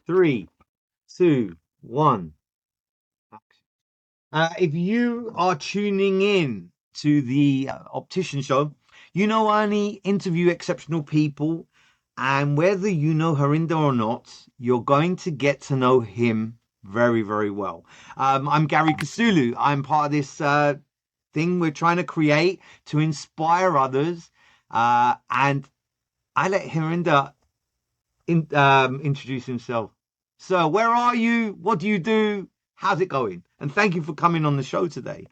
Three, two, one. If you are tuning in to the Optician Show, you know I only interview exceptional people, and whether you know Harinder or not, you're going to get to know him very, very well. I'm Garry Kousoulou. I'm part of this thing we're trying to create to inspire others, and I let Harinder introduce himself. So, where are you? What do you do? How's it going? And thank you for coming on the show today.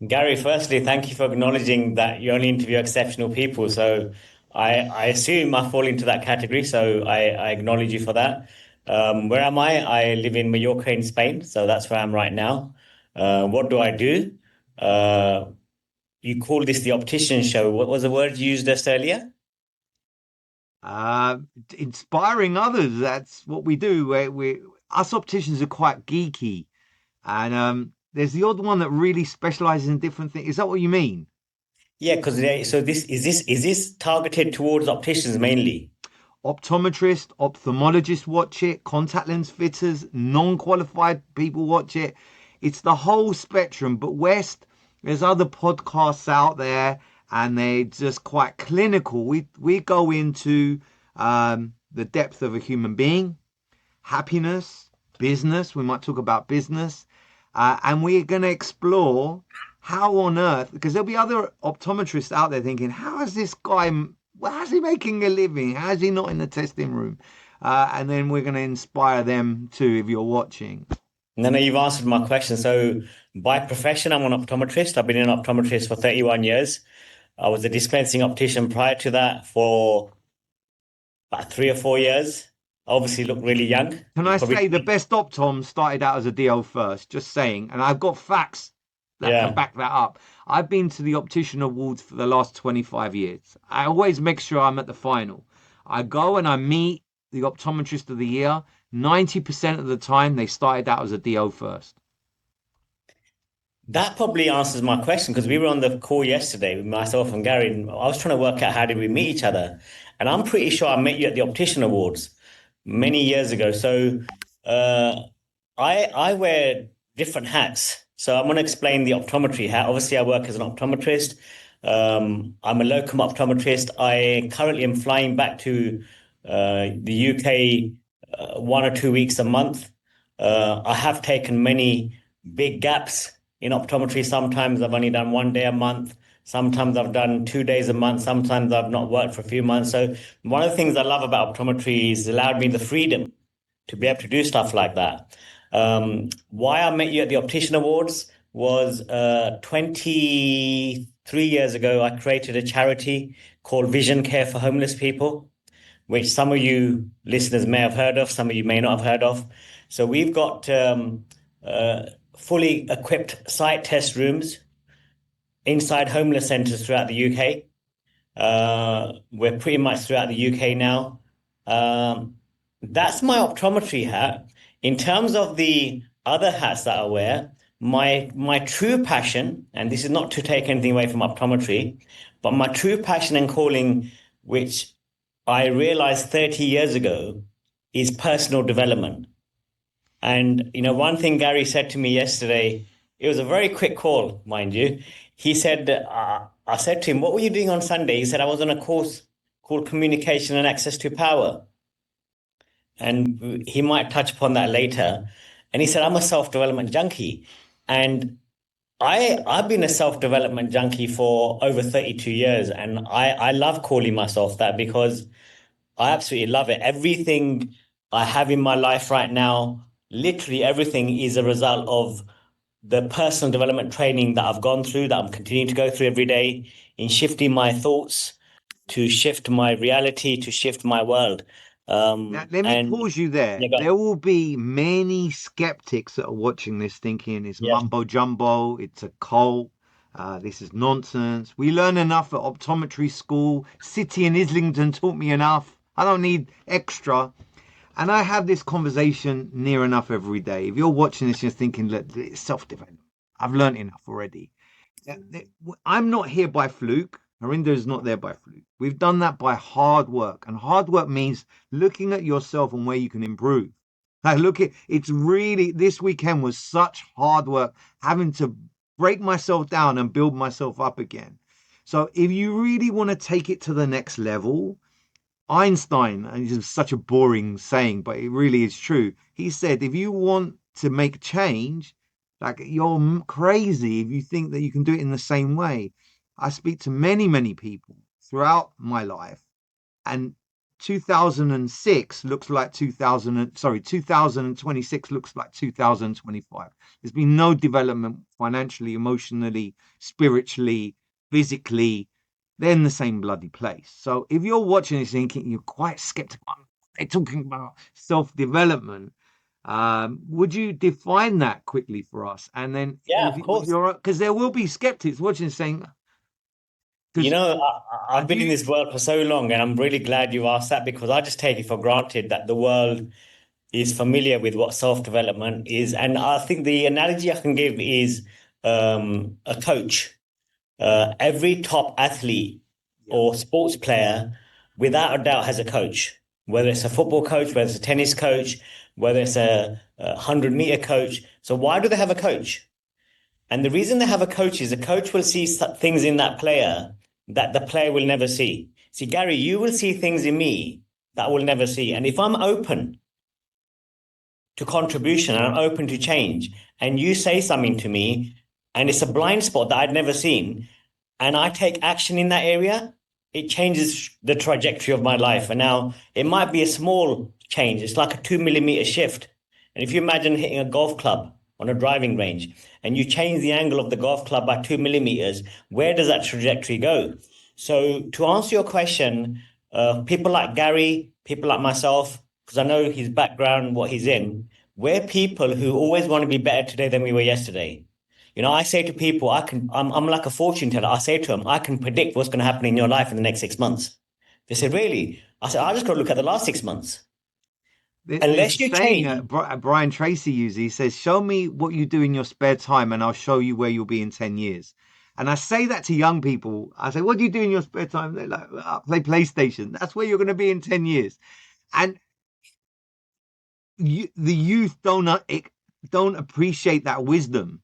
Gary, firstly, thank you for acknowledging that you only interview exceptional people. So I assume I fall into that category. So I acknowledge you for that. Where am I? I live in Mallorca in Spain. So that's where I am right now. What do I do? Uh, you call this the optician show. What was the word you used just earlier? Uh, Inspiring others. That's what we do. We us opticians are quite geeky, and there's the odd one that really specializes in different things. Is that what you mean? Yeah, because so this targeted towards opticians mainly. Optometrists, ophthalmologists watch it, contact lens fitters, non-qualified people watch it. It's the whole spectrum. But West, there's other podcasts out there, and they're just quite clinical. We go into the depth of a human being, happiness, business. We might talk about business, and we're going to explore how on earth, because there'll be other optometrists out there thinking, how is this guy? How's he making a living? How is he not in the testing room? And then we're going to inspire them too if you're watching. No, you've answered my question. So by profession, I'm an optometrist. I've been an optometrist for 31 years. I was a dispensing optician prior to that for about 3 or 4 years. Obviously, look really young. Can You I probably, say the best Optom started out as a DO first? Just saying. And I've got facts that can yeah. back that up. I've been to the Optician Awards for the last 25 years. I always make sure I'm at the final. I go and I meet the Optometrist of the Year. 90% of the time, they started out as a DO first. That probably answers my question because we were on the call yesterday with myself and Gary, and I was trying to work out how did we meet each other. And I'm pretty sure I met you at the Optician Awards many years ago. So uh, I wear different hats. So I'm going to explain the optometry hat. Obviously, I work as an optometrist. I'm a locum optometrist. I currently am flying back to the UK 1 or 2 weeks a month. I have taken many big gaps in optometry. Sometimes I've only done 1 day a month. Sometimes I've done 2 days a month. Sometimes I've not worked for a few months. So one of the things I love about optometry is allowed me the freedom to be able to do stuff like that. Why I met you at the Optician Awards was 23 years ago, I created a charity called Vision Care for Homeless People, which some of you listeners may have heard of, some of you may not have heard of. So we've got uh, fully equipped sight test rooms inside homeless centres throughout the UK. We're pretty much throughout the UK now. Um, that's my optometry hat. In terms of the other hats that I wear, my true passion, and this is not to take anything away from optometry, but my true passion and calling, which I realized 30 years ago, is personal development. And one thing Gary said to me yesterday, it was a very quick call, mind you. He said, I said to him, "What were you doing on Sunday?" He said, "I was on a course called Communication and Access to Power." And he might touch upon that later. And he said, "I'm a self-development junkie." And I've been a self-development junkie for over 32 years. And I love calling myself that because I absolutely love it. Everything I have in my life right now, literally everything is a result of the personal development training that I've gone through, that I'm continuing to go through every day in shifting my thoughts, to shift my reality, to shift my world. Now, let me And pause you there. yeah, There will be many skeptics that are watching this thinking it's yeah. mumbo jumbo, it's a cult, this is nonsense. We learn enough at optometry school. City and Islington taught me enough. I don't need extra. And I have this conversation near enough every day. If you're watching this, you're thinking, look, it's self development. I've learned enough already. I'm not here by fluke. Harinder is not there by fluke. We've done that by hard work. And hard work means looking at yourself and where you can improve. Like, look, it's really, this weekend was such hard work having to break myself down and build myself up again. So, if you really want to take it to the next level, Einstein, and it's such a boring saying, but it really is true. He said, if you want to make change, like you're crazy if you think that you can do it in the same way. I speak to many, many people throughout my life, and 2006 looks like 2026 looks like 2025. There's been no development financially, emotionally, spiritually, physically. They're in the same bloody place. So if you're watching this thinking you're quite skeptical, they're talking about self-development. Would you define that quickly for us? And then Yeah, if of course. you're, because there will be skeptics watching saying, You because know, I've been in you, this world for so long, and I'm really glad you asked that because I just take it for granted that the world is familiar with what self-development is. And I think the analogy I can give is a coach. Every top athlete yeah, or sports player, without a doubt, has a coach. Whether it's a football coach, whether it's a tennis coach, whether it's a 100-meter coach. So why do they have a coach? And the reason they have a coach is a coach will see things in that player that the player will never see. See, Gary, you will see things in me that I will never see. And if I'm open to contribution and I'm open to change, and you say something to me, and it's a blind spot that I'd never seen, and I take action in that area, it changes the trajectory of my life. And now it might be a small change, it's like a 2 millimeter shift. And if you imagine hitting a golf club on a driving range and you change the angle of the golf club by 2 millimeters, where does that trajectory go? So, to answer your question, people like Gary, people like myself, because I know his background, what he's in, we're people who always want to be better today than we were yesterday. You know, I say to people, I'm like a fortune teller. I say to them, I can predict what's going to happen in your life in the next 6 months. They said, really? I said, I just got to look at the last 6 months. there's a Unless you saying change, Brian Tracy uses. He says, "Show me what you do in your spare time, and I'll show you where you'll be in 10 years." And I say that to young people. I say, "What do you do in your spare time?" They're like, "I play PlayStation." That's where you're going to be in 10 years. And the youth don't appreciate that wisdom.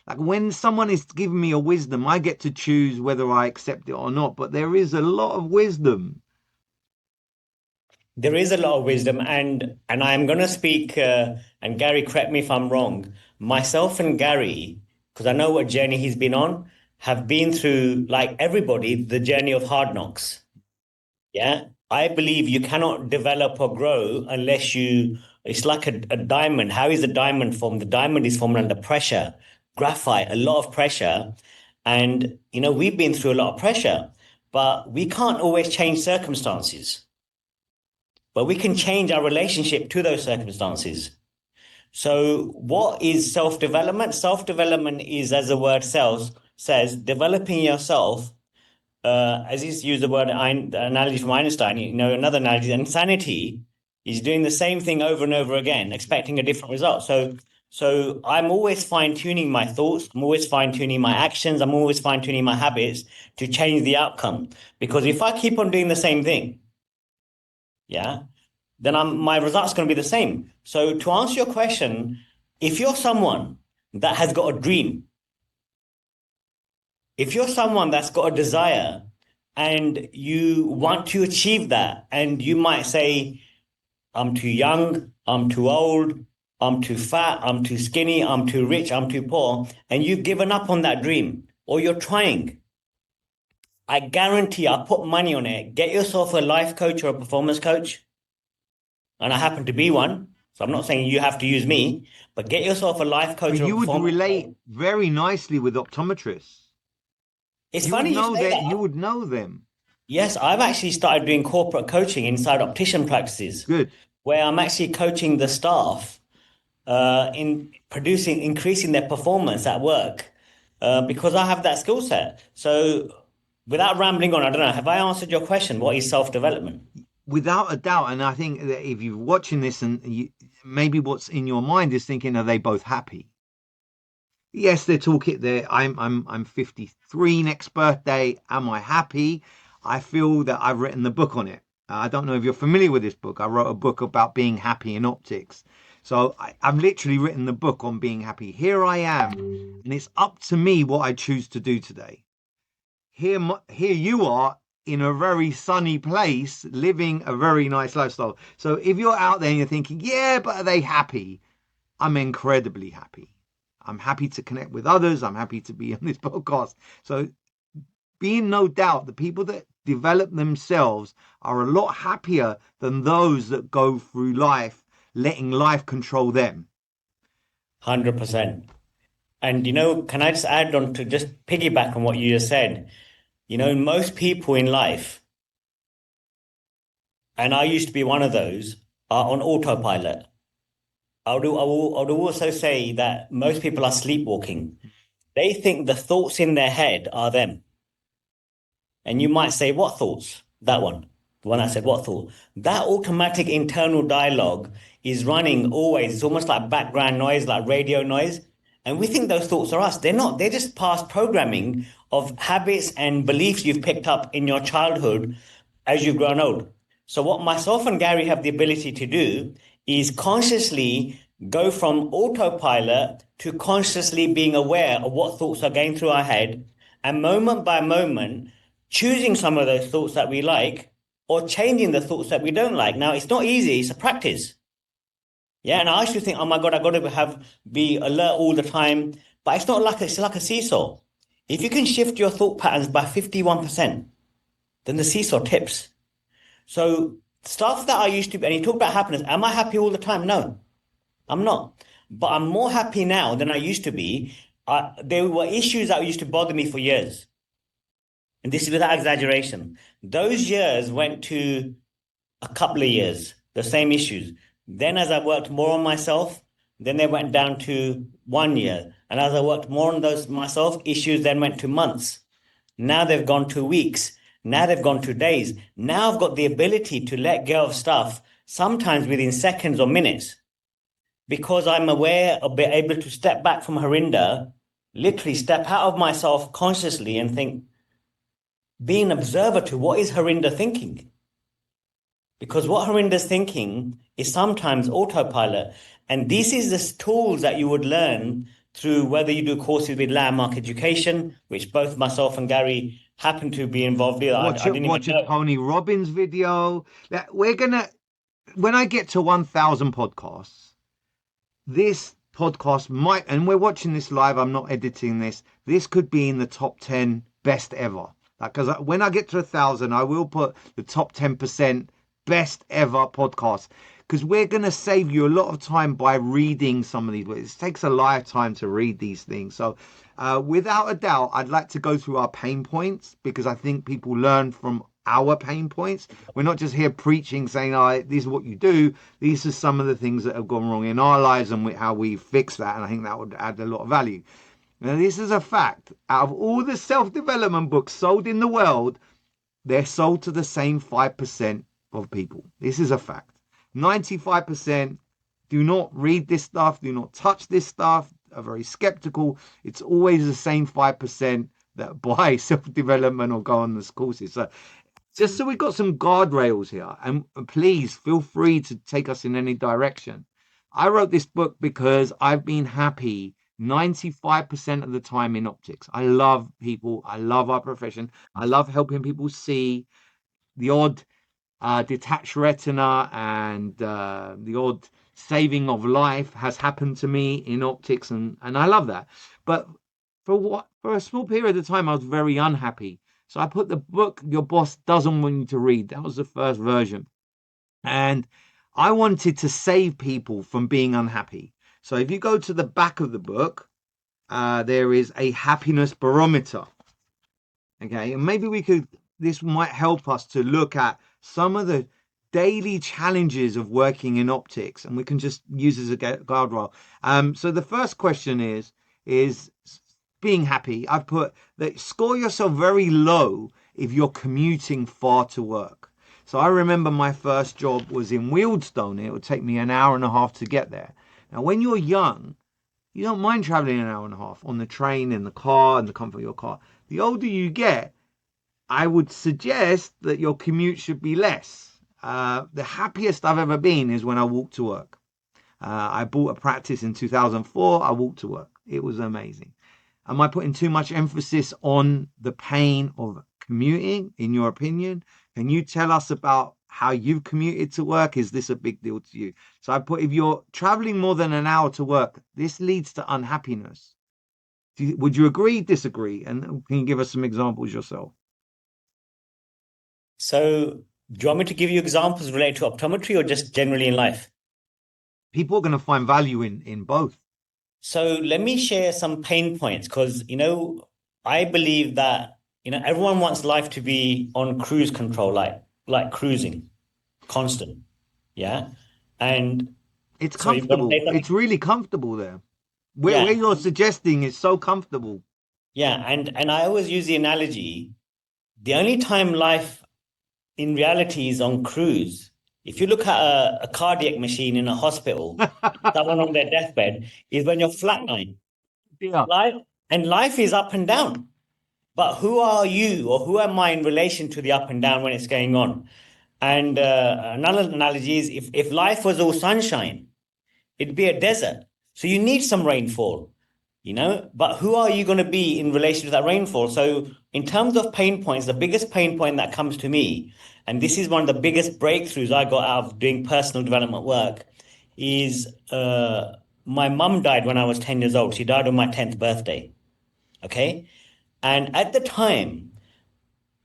Like when someone is giving me a wisdom, I get to choose whether I accept it or not. But there is a lot of wisdom. there is a lot of wisdom, and I'm going to speak. And Gary, correct me if I'm wrong. Myself and Gary, because I know what journey he's been on, have been through, like everybody, the journey of hard knocks. Yeah, I believe you cannot develop or grow unless you, it's like a diamond. How is a diamond formed? The diamond is formed under pressure, graphite, a lot of pressure. And, you know, we've been through a lot of pressure, but we can't always change circumstances, but we can change our relationship to those circumstances. So, what is self development? Self development is, as the word says, developing yourself as he's used the word the analogy from Einstein, you know, another analogy, insanity is doing the same thing over and over again, expecting a different result. So I'm always fine tuning my thoughts. I'm always fine tuning my actions. I'm always fine tuning my habits to change the outcome. Because if I keep on doing the same thing, yeah, then my result's going to be the same. So to answer your question, if you're someone that has got a dream, if you're someone that's got a desire and you want to achieve that, and you might say, I'm too young, I'm too old, I'm too fat, I'm too skinny, I'm too rich, I'm too poor, and you've given up on that dream, or you're trying, I guarantee, I put money on it. Get yourself a life coach or a performance coach. And I happen to be one. So I'm not saying you have to use me, but get yourself a life But coach or a you would performance relate coach. very nicely with optometrists. It's You would funny you know say that. You that. would know them. Yes, I've actually started doing corporate coaching inside optician practices Good. where I'm actually coaching the staff in producing, increasing their performance at work because I have that skill set. So, without rambling on, I don't know, have I answered your question? What is self-development? Without a doubt. And I think that if you're watching this and maybe what's in your mind is thinking, are they both happy? Yes, they're talking there. I'm 53 next birthday. Am I happy? I feel that I've written the book on it. I don't know if you're familiar with this book. I wrote a book about being happy in optics. So I've literally written the book on being happy. Here I am, and it's up to me what I choose to do today. Here you are in a very sunny place, living a very nice lifestyle. So if you're out there and you're thinking, yeah, but are they happy? I'm incredibly happy. I'm happy to connect with others. I'm happy to be on this podcast. So be in no doubt the people that develop themselves are a lot happier than those that go through life letting life control them. 100%. And can I just add on to just piggyback on what you just said? Most people in life, and I used to be one of those, are on autopilot. I would also say that most people are sleepwalking. They think the thoughts in their head are them. And you might say, what thoughts? That one. The one I said, what thought? That automatic internal dialogue is running always. It's almost like background noise, like radio noise. And we think those thoughts are us. They're not. They're just past programming of habits and beliefs you've picked up in your childhood as you've grown old. So, what myself and Gary have the ability to do is consciously go from autopilot to consciously being aware of what thoughts are going through our head, and moment by moment choosing some of those thoughts that we like or changing the thoughts that we don't like. Now, it's not easy, it's a practice. Yeah, and I used to think, oh my God, I got to be alert all the time. But it's not like it's like a seesaw. If you can shift your thought patterns by 51%, then the seesaw tips. So stuff that I used to be, and you talk about happiness, am I happy all the time? No, I'm not. But I'm more happy now than I used to be. There were issues that used to bother me for years. And this is without exaggeration. Those years went to a couple of years, the same issues. Then, as I worked more on myself, then they went down to 1 year. And as I worked more on those myself, issues then went to months. Now they've gone to weeks. Now they've gone to days. Now I've got the ability to let go of stuff, sometimes within seconds or minutes, because I'm aware of being able to step back from Harinder, literally step out of myself consciously and think, be an observer to what is Harinder thinking. Because what Harinder's thinking is sometimes autopilot. And this is the tools that you would learn through whether you do courses with Landmark Education, which both myself and Gary happen to be involved in. I didn't even Watch a know. Tony Robbins video. We're gonna when I get to 1,000 podcasts, this podcast might, and we're watching this live. I'm not editing this. This could be in the top 10 best ever. Because when I get to 1,000, I will put the top 10% best ever podcast. Because we're going to save you a lot of time by reading some of these. It takes a lifetime to read these things. So, without a doubt, I'd like to go through our pain points because I think people learn from our pain points. We're not just here preaching, saying, "Oh, this is what you do." These are some of the things that have gone wrong in our lives and how we fix that. And I think that would add a lot of value. Now, this is a fact. Out of all the self-development books sold in the world, they're sold to the same 5% of people. This is a fact. 95% do not read this stuff, do not touch this stuff, are very skeptical. It's always the same 5% that buy self-development or go on these courses. So just so we've got some guardrails here, and please feel free to take us in any direction. I wrote this book because I've been happy 95% of the time in optics. I love people. I love our profession. I love helping people see. The odd detached retina and the odd saving of life has happened to me in optics, and I love that. But for a small period of time, I was very unhappy. So I put the book Your Boss Doesn't Want You to Read. That was the first version. And I wanted to save people from being unhappy. So if you go to the back of the book, there is a happiness barometer. Okay, and maybe this might help us to look at some of the daily challenges of working in optics, and we can just use as a guardrail. So the first question is being happy. I've put that score yourself very low if you're commuting far to work. So I remember my first job was in Wealdstone. It would take me an hour and a half to get there. Now, when you're young, you don't mind traveling an hour and a half on the train, in the car, in the comfort of your car. The older you get, I would suggest that your commute should be less. The happiest I've ever been is when I walk to work. I bought a practice in 2004. I walked to work. It was amazing. Am I putting too much emphasis on the pain of commuting, in your opinion? Can you tell us about how you've commuted to work? Is this a big deal to you? So I put, if you're traveling more than an hour to work, this leads to unhappiness. Would you agree, disagree? And can you give us some examples yourself? So, do you want me to give you examples related to optometry or just generally in life? People are going to find value in both. So, let me share some pain points because, I believe that, everyone wants life to be on cruise control, like cruising, constant. Yeah. And It's so you've got to say comfortable. It's something. really comfortable there. Where Yeah. you're suggesting is so comfortable. Yeah. And I always use the analogy, the only time life in reality is on cruise. If you look at a cardiac machine in a hospital, someone on their deathbed, is when you're flatline. Yeah. Life and life is up and down. But who are you or who am I in relation to the up and down when it's going on? And another analogy is if life was all sunshine, it'd be a desert. So you need some rainfall. But who are you going to be in relation to that rainfall? So, in terms of pain points, the biggest pain point that comes to me, and this is one of the biggest breakthroughs I got out of doing personal development work, is my mum died when I was 10 years old. She died on my 10th birthday. Okay. And at the time,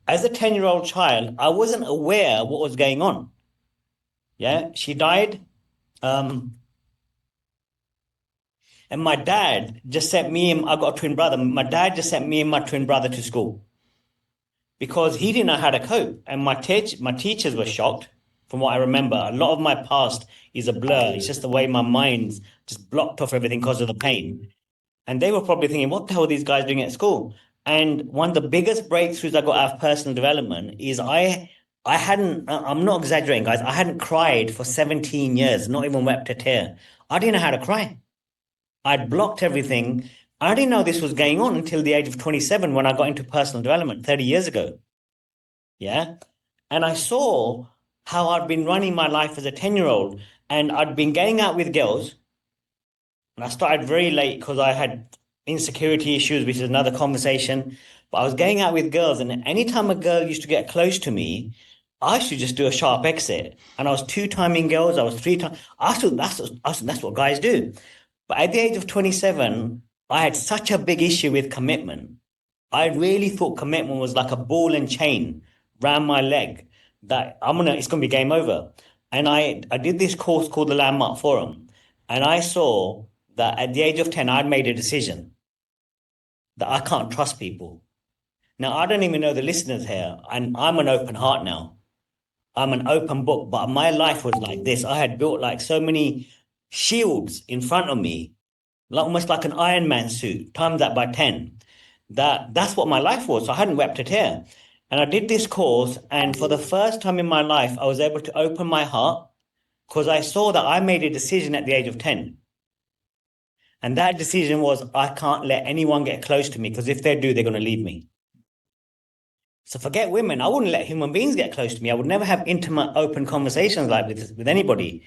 as a 10-year-old child, I wasn't aware what was going on. Yeah. She died. Um, And my dad just sent me and I got a twin brother. My dad just sent me and my twin brother to school because he didn't know how to cope. And my teachers were shocked from what I remember. A lot of my past is a blur. It's just the way my mind's just blocked off everything because of the pain. And they were probably thinking, what the hell are these guys doing at school? And one of the biggest breakthroughs I got out of personal development is I hadn't, I'm not exaggerating, guys. I hadn't cried for 17 years, not even wept a tear. I didn't know how to cry. I'd blocked everything. I didn't know this was going on until the age of 27 when I got into personal development 30 years ago. Yeah. And I saw how I'd been running my life as a 10-year-old and I'd been going out with girls. And I started very late because I had insecurity issues, which is another conversation. But I was going out with girls, and anytime a girl used to get close to me, I should just do a sharp exit. And I was two-timing girls, I was three times. I thought that's what guys do. But at the age of 27, I had such a big issue with commitment. I really thought commitment was like a ball and chain round my leg that it's gonna be game over. And I did this course called the Landmark Forum, and I saw that at the age of 10, I'd made a decision that I can't trust people. Now I don't even know the listeners here, and I'm an open heart now. I'm an open book, but my life was like this. I had built like so many shields in front of me, like almost like an Iron Man suit, times that by 10. That's what my life was. So I hadn't wept a tear. And I did this course, and for the first time in my life, I was able to open my heart because I saw that I made a decision at the age of 10. And that decision was I can't let anyone get close to me because if they do, they're going to leave me. So forget women. I wouldn't let human beings get close to me. I would never have intimate, open conversations like this with anybody.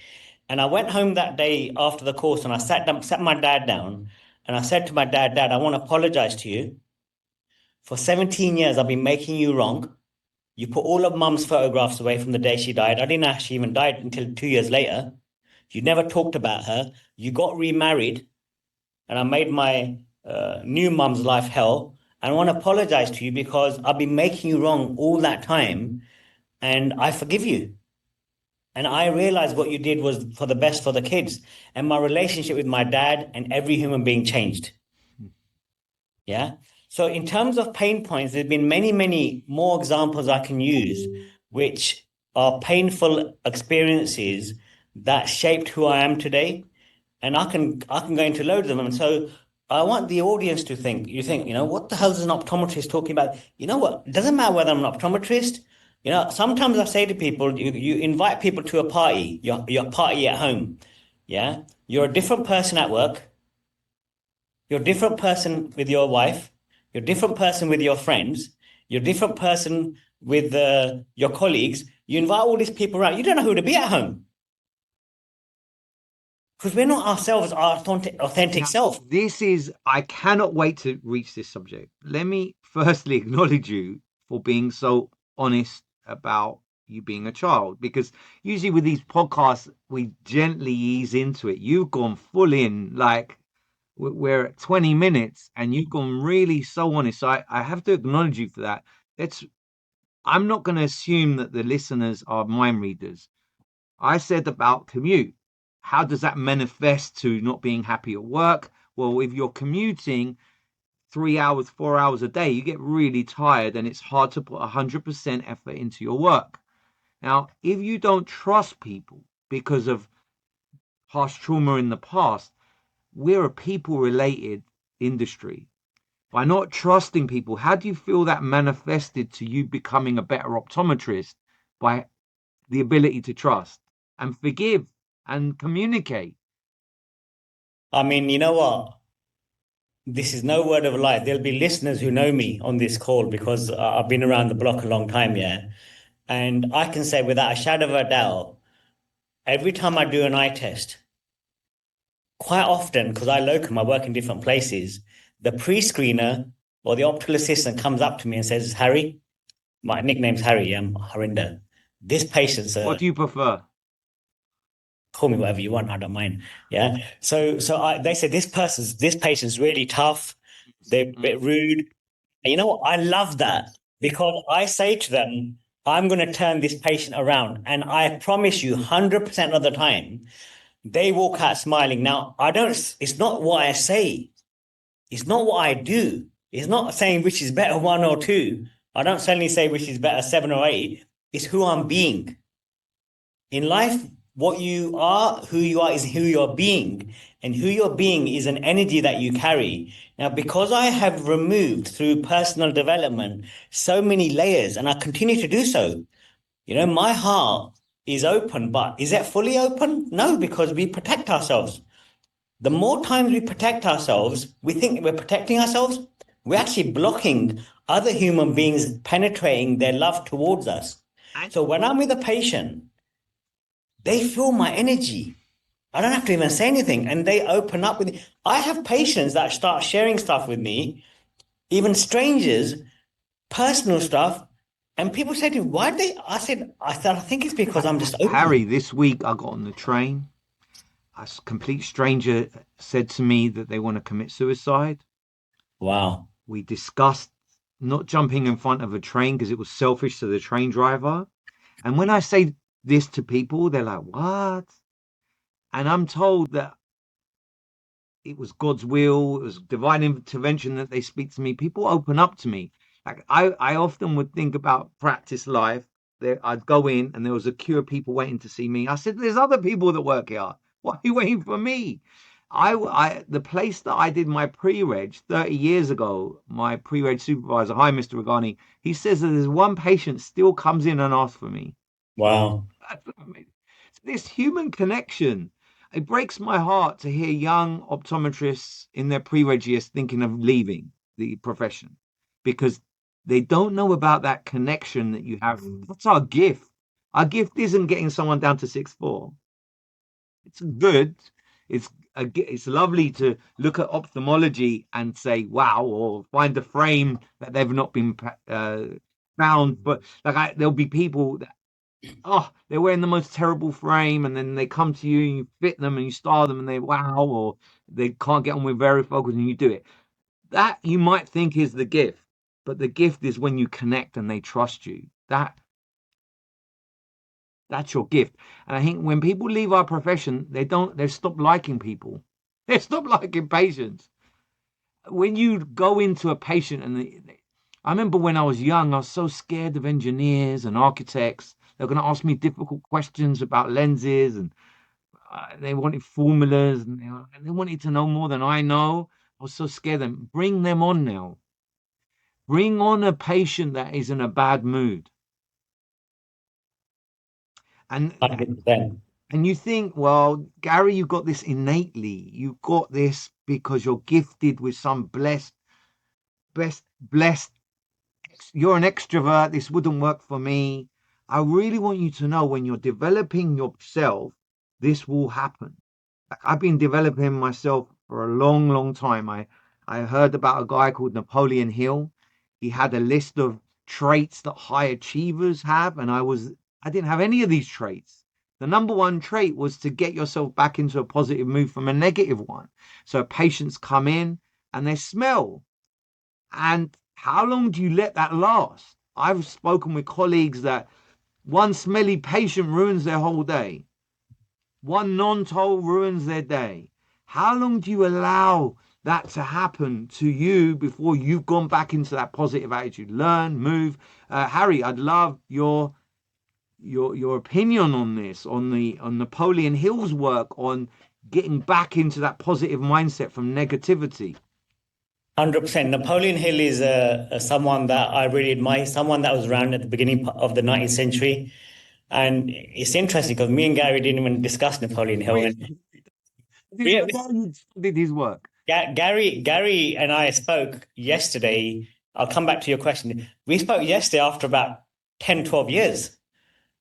And I went home that day after the course and I sat my dad down and I said to my dad, Dad, I want to apologize to you. For 17 years, I've been making you wrong. You put all of mum's photographs away from the day she died. I didn't know she even died until 2 years later. You never talked about her. You got remarried and I made my new mum's life hell. And I want to apologize to you because I've been making you wrong all that time and I forgive you. And I realized what you did was for the best for the kids. And my relationship with my dad and every human being changed. Yeah. So, in terms of pain points, there's been many, many more examples I can use, which are painful experiences that shaped who I am today. And I can go into loads of them. And so I want the audience to think, what the hell is an optometrist talking about? You know what? It doesn't matter whether I'm an optometrist. Sometimes I say to people, you invite people to a party, your party at home. Yeah. You're a different person at work. You're a different person with your wife. You're a different person with your friends. You're a different person with your colleagues. You invite all these people around. You don't know who to be at home. because we're not ourselves, our authentic Now, self. I cannot wait to reach this subject. Let me firstly acknowledge you for being so honest about you being a child, because usually with these podcasts, we gently ease into it. You've gone full in, like we're at 20 minutes and you've gone really so honest. So I have to acknowledge you for that. That's, I'm not going to assume that the listeners are mind readers. I said about commute. How does that manifest to not being happy at work? Well, if you're commuting 3 hours, 4 hours a day, you get really tired and it's hard to put 100% effort into your work. Now, if you don't trust people because of past trauma in the past, we're a people related industry. By not trusting people, how do you feel that manifested to you becoming a better optometrist? By the ability to trust and forgive and communicate. I mean, you know what? This is no word of a lie. There'll be listeners who know me on this call because I've been around the block a long time, yeah. And I can say without a shadow of a doubt, every time I do an eye test, quite often, because I locum, I work in different places, the pre-screener or the optical assistant comes up to me and says, Harry, my nickname's Harry, I'm Harinder. This patient's What a do you prefer? call me whatever you want, I don't mind. Yeah. They said this patient's really tough, they're a bit Mm. rude. And you know what? I love that because I say to them, I'm going to turn this patient around. And I promise you, 100% of the time, they walk out smiling. Now, it's not what I say, it's not what I do. It's not saying which is better, one or two. I don't suddenly say which is better, seven or eight. It's who I'm being. In life, what you are, who you are, is who you're being. And who you're being is an energy that you carry. Now, because I have removed through personal development so many layers, and I continue to do so, my heart is open, but is it fully open? No, because we protect ourselves. The more times we protect ourselves, we think we're protecting ourselves, we're actually blocking other human beings penetrating their love towards us. And So when I'm with a patient, they feel my energy. I don't have to even say anything, and they open up with me. I have patients that start sharing stuff with me, even strangers, personal stuff, and people say to me, "Why they?" I think it's because I'm just Harry, open." this week I got on the train. A complete stranger said to me that they want to commit suicide. Wow, We discussed not jumping in front of a train because it was selfish to the train driver. And when I say this to people, they're like, what? And I'm told that it was God's will, it was divine intervention that they speak to me. People open up to me. Like I often would think about practice life. There, I'd go in and there was a queue of people waiting to see me. I said, "There's other people that work here. Why are you waiting for me?" The place that I did my pre-reg 30 years ago, my pre-reg supervisor, hi Mr. Regani, he says that there's one patient still comes in and asks for me. wow. This human connection. It breaks my heart to hear young optometrists in their pre-reg years thinking of leaving the profession because they don't know about that connection that you have. That's our gift. Our gift isn't getting someone down to 6'4". It's good. It's lovely to look at ophthalmology and say wow, or find a frame that they've not been found. But there'll be people that, oh, they're wearing the most terrible frame, and then they come to you and you fit them and you style them and they wow, or they can't get on with varifocals and you do it. That you might think is the gift, but the gift is when you connect and they trust you. That's your gift. And I think when people leave our profession, they stop liking people. They stop liking patients. When you go into a patient I remember when I was young, I was so scared of engineers and architects. They're going to ask me difficult questions about lenses, and they wanted formulas, and they wanted to know more than I know. I was so scared of them. Bring them on now. Bring on a patient that is in a bad mood. And 100%. and you think, well, Gary, you got this innately. You got this because you're gifted with some blessed. You're an extrovert. This wouldn't work for me. I really want you to know when you're developing yourself, this will happen. I've been developing myself for a long, long time. I heard about a guy called Napoleon Hill. He had a list of traits that high achievers have, and I didn't have any of these traits. The number one trait was to get yourself back into a positive mood from a negative one. So patients come in and they smell. And how long do you let that last? I've spoken with colleagues that one smelly patient ruins their whole day. One non-toll ruins their day. How long do you allow that to happen to you before you've gone back into that positive attitude? Learn, move. Harry, I'd love your opinion on this, on Napoleon Hill's work on getting back into that positive mindset from negativity. 100%. Napoleon Hill is someone that I really admire, someone that was around at the beginning of the 19th century. And it's interesting because me and Gary didn't even discuss Napoleon Hill. Really? And I know you did his work. Gary and I spoke yesterday. I'll come back to your question. We spoke yesterday after about 10, 12 years.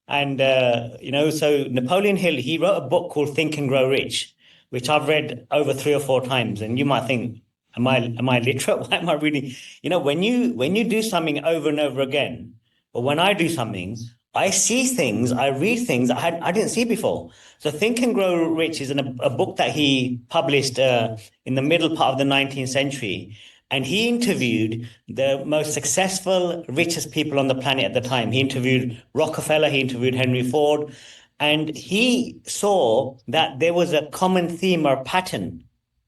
And, so Napoleon Hill, he wrote a book called Think and Grow Rich, which I've read over 3 or 4 times. And you might think, am I literate? Why am I reading? When you do something over and over again, or when I do something, I see things, I read things I didn't see before. So Think and Grow Rich is a book that he published in the middle part of the 19th century. And he interviewed the most successful, richest people on the planet at the time. He interviewed Rockefeller, he interviewed Henry Ford, and he saw that there was a common theme or pattern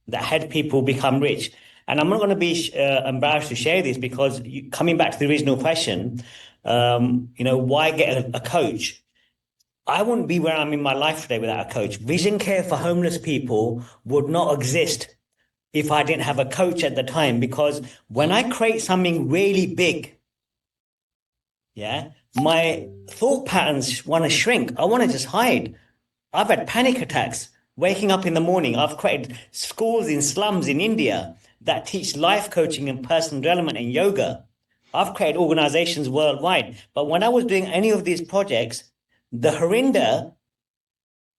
that had people become rich. And I'm not going to be embarrassed to share this because coming back to the original question, why get a coach? I wouldn't be where I'm in my life today without a coach. Vision care for homeless people would not exist if I didn't have a coach at the time, because when I create something really big, yeah, my thought patterns want to shrink. I want to just hide. I've had panic attacks waking up in the morning. I've created schools in slums in India that teach life coaching and personal development and yoga. I've created organizations worldwide. But when I was doing any of these projects, the Harinder,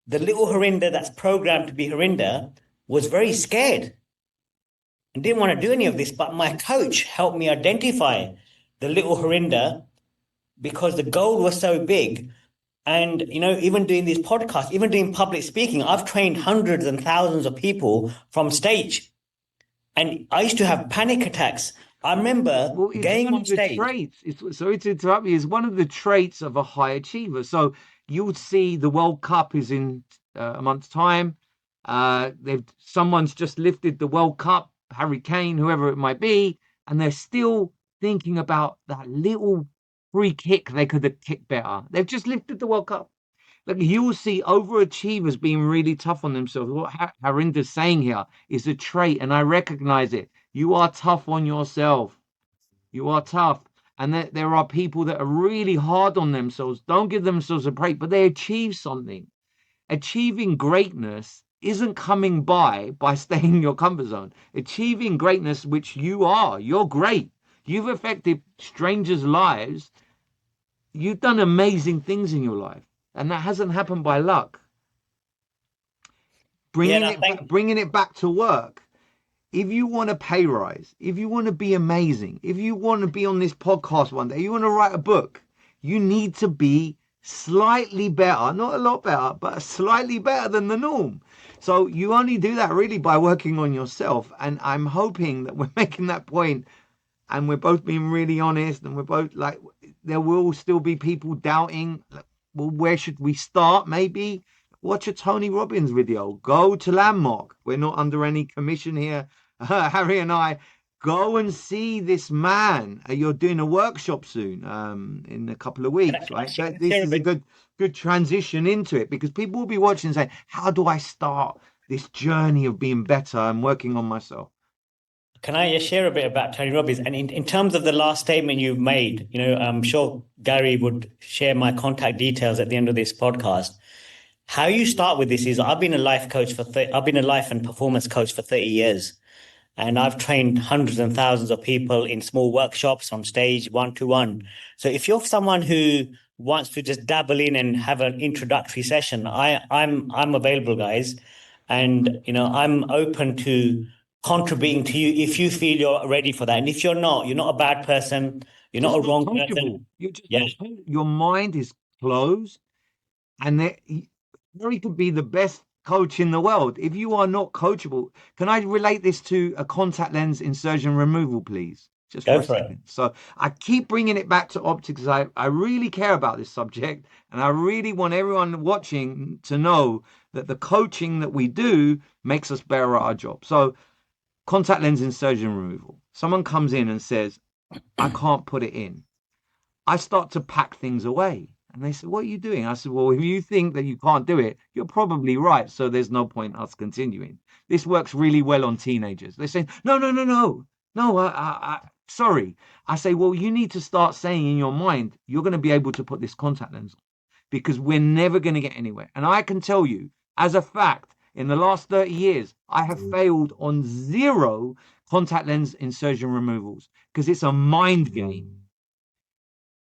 the little Harinder that's programmed to be Harinder, was very scared and didn't want to do any of this. But my coach helped me identify the little Harinder because the goal was so big. And, even doing these podcasts, even doing public speaking, I've trained hundreds and thousands of people from stage. And I used to have panic attacks. I remember Well, it's going one on of the stage. traits. Sorry to interrupt you. It's one of the traits of a high achiever. So you'll see the World Cup is in a month's time. Someone's just lifted the World Cup, Harry Kane, whoever it might be, and they're still thinking about that little free kick they could have kicked better. They've just lifted the World Cup. Like you will see overachievers being really tough on themselves. What Harinder's saying here is a trait, and I recognize it. You are tough on yourself. You are tough. And there are people that are really hard on themselves, don't give themselves a break, but they achieve something. Achieving greatness isn't coming by staying in your comfort zone. Achieving greatness, which you're great. You've affected strangers' lives. You've done amazing things in your life. And that hasn't happened by luck. Yeah, Bringing no, it back, thank bringing it back to work. If you want a pay rise, if you want to be amazing, if you want to be on this podcast one day, you want to write a book, you need to be slightly better, not a lot better, but slightly better than the norm. So you only do that really by working on yourself. And I'm hoping that we're making that point and we're both being really honest and we're both like, there will still be people doubting, like, well, where should we start? Maybe watch a Tony Robbins video, go to Landmark. We're not under any commission here. Harry and I go and see this man. You're doing a workshop soon, in a couple of can I, weeks, can I right? share, This share a is a bit? good transition into it because people will be watching and saying, how do I start this journey of being better and working on myself? Can I share a bit about Tony Robbins? And in terms of the last statement you've made, I'm sure Gary would share my contact details at the end of this podcast. How you start with this is I've been a life and performance coach for 30 years. And I've trained hundreds and thousands of people in small workshops on stage, one to one. So if you're someone who wants to just dabble in and have an introductory session, I'm available, guys. And, I'm open to contributing to you if you feel you're ready for that. And if you're not, you're not a bad person. You're not Just a not wrong coachable. person. You're just Yeah, not. Your mind is closed, and Gary could be the best coach in the world. If you are not coachable, can I relate this to a contact lens insertion removal, please? Just for go a for it. second. So I keep bringing it back to optics. I really care about this subject, and I really want everyone watching to know that the coaching that we do makes us better at our job. So contact lens insertion removal. Someone comes in and says, I can't put it in. I start to pack things away. And they said, what are you doing? I said, well, if you think that you can't do it, you're probably right. So there's no point us continuing. This works really well on teenagers. They say, no, no, no, no, no, sorry. I say, well, you need to start saying in your mind, you're going to be able to put this contact lens on because we're never going to get anywhere. And I can tell you, as a fact, in the last 30 years, I have failed on 0 contact lens insertion removals because it's a mind game.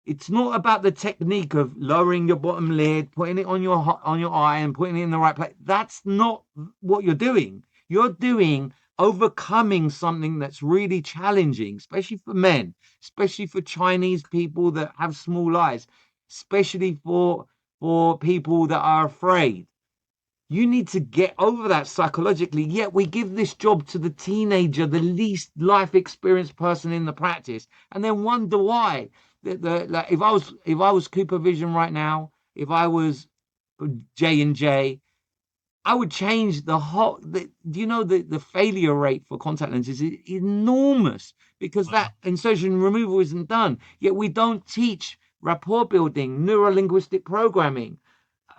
It's not about the technique of lowering your bottom lid, putting it on your eye and putting it in the right place. That's not what you're doing. You're doing overcoming something that's really challenging, especially for men, especially for Chinese people that have small eyes, especially for people that are afraid. You need to get over that psychologically. Yet we give this job to the teenager, the least life experienced person in the practice, and then wonder why. Like if I was Cooper Vision right now, if I was J&J, I would change the whole. The failure rate for contact lenses is enormous because that Wow. insertion removal isn't done. Yet we don't teach rapport building, neuro linguistic programming,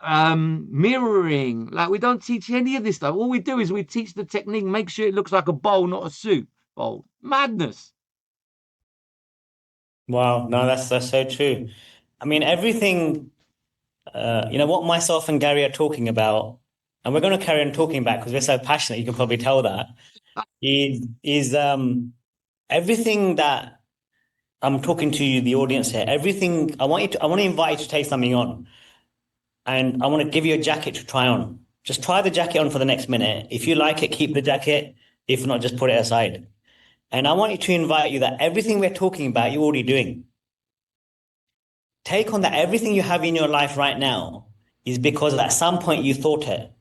mirroring. Like we don't teach any of this stuff. All we do is we teach the technique, make sure it looks like a bowl, not a soup bowl. Madness. Wow. No, that's so true. I mean, everything, what myself and Gary are talking about, and we're going to carry on talking about because we're so passionate, you can probably tell that, is everything that I'm talking to you, the audience here, everything I want to invite you to take something on. And I want to give you a jacket to try on. Just try the jacket on for the next minute. If you like it, keep the jacket. If not, just put it aside. And I want you to invite you that everything we're talking about, you're already doing. Take on that everything you have in your life right now is because at some point you thought it.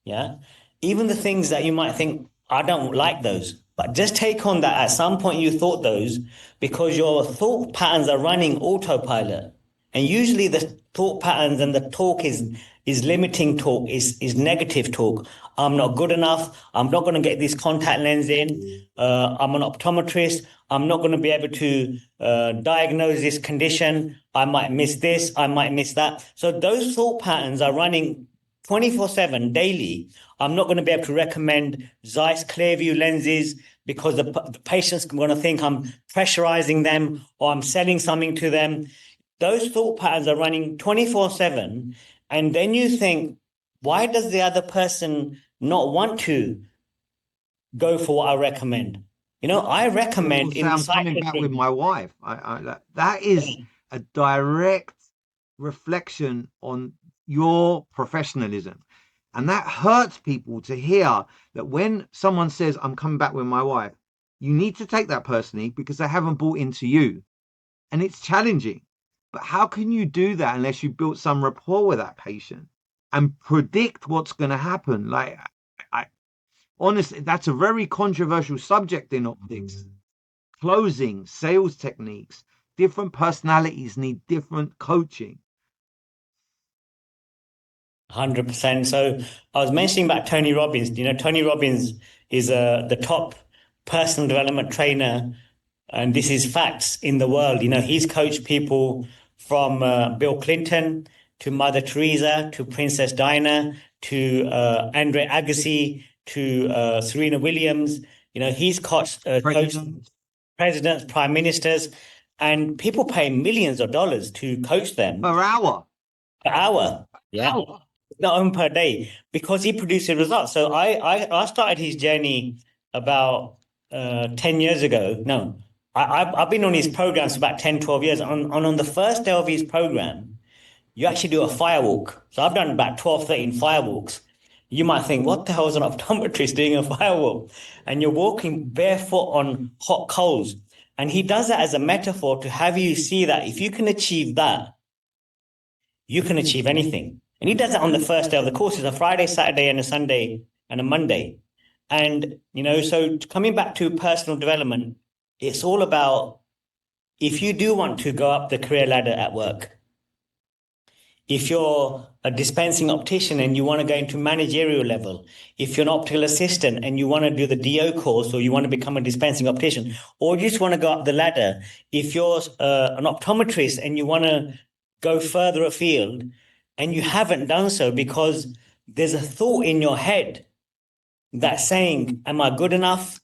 Yeah. Even the things that you might think, I don't like those, but just take on that at some point you thought those because your thought patterns are running autopilot. And usually the thought patterns and the talk is limiting talk, is negative talk. I'm not good enough. I'm not going to get this contact lens in. I'm an optometrist. I'm not going to be able to diagnose this condition. I might miss this. I might miss that. So those thought patterns are running 24/7 daily. I'm not going to be able to recommend Zeiss Clearview lenses because the patient's going to think I'm pressurizing them or I'm selling something to them. Those thought patterns are running 24/7. And then you think, why does the other person not want to go for what I recommend? I Or recommend say in the I'm coming back with cyclotron. my wife. That is a direct reflection on your professionalism. And that hurts people to hear that when someone says, I'm coming back with my wife, you need to take that personally because they haven't bought into you. And it's challenging. But how can you do that unless you built some rapport with that patient and predict what's going to happen? Like, I honestly, that's a very controversial subject in optics. Closing, sales techniques, different personalities need different coaching. 100%. So I was mentioning about Tony Robbins. Tony Robbins is the top personal development trainer, and this is facts in the world. He's coached people from Bill Clinton to Mother Teresa to Princess Diana to Andre Agassi to Serena Williams. He's coached President presidents, prime ministers, and people pay millions of dollars to coach them per hour. per hour. Yeah. Hour. Not even per day because he produces results. So I started his journey about 10 years ago. No, I've been on his programs for about 10, 12 years. On the first day of his program, you actually do a firewalk. So I've done about 12, 13 firewalks. You might think, what the hell is an optometrist doing a firewall? And you're walking barefoot on hot coals. And he does that as a metaphor to have you see that if you can achieve that, you can achieve anything. And he does that on the first day of the course. It's a Friday, Saturday, and a Sunday and a Monday. And, so coming back to personal development, it's all about if you do want to go up the career ladder at work, if you're a dispensing optician and you want to go into managerial level, if you're an optical assistant and you want to do the DO course or you want to become a dispensing optician, or you just want to go up the ladder, if you're an optometrist and you want to go further afield and you haven't done so because there's a thought in your head that's saying, am I good enough?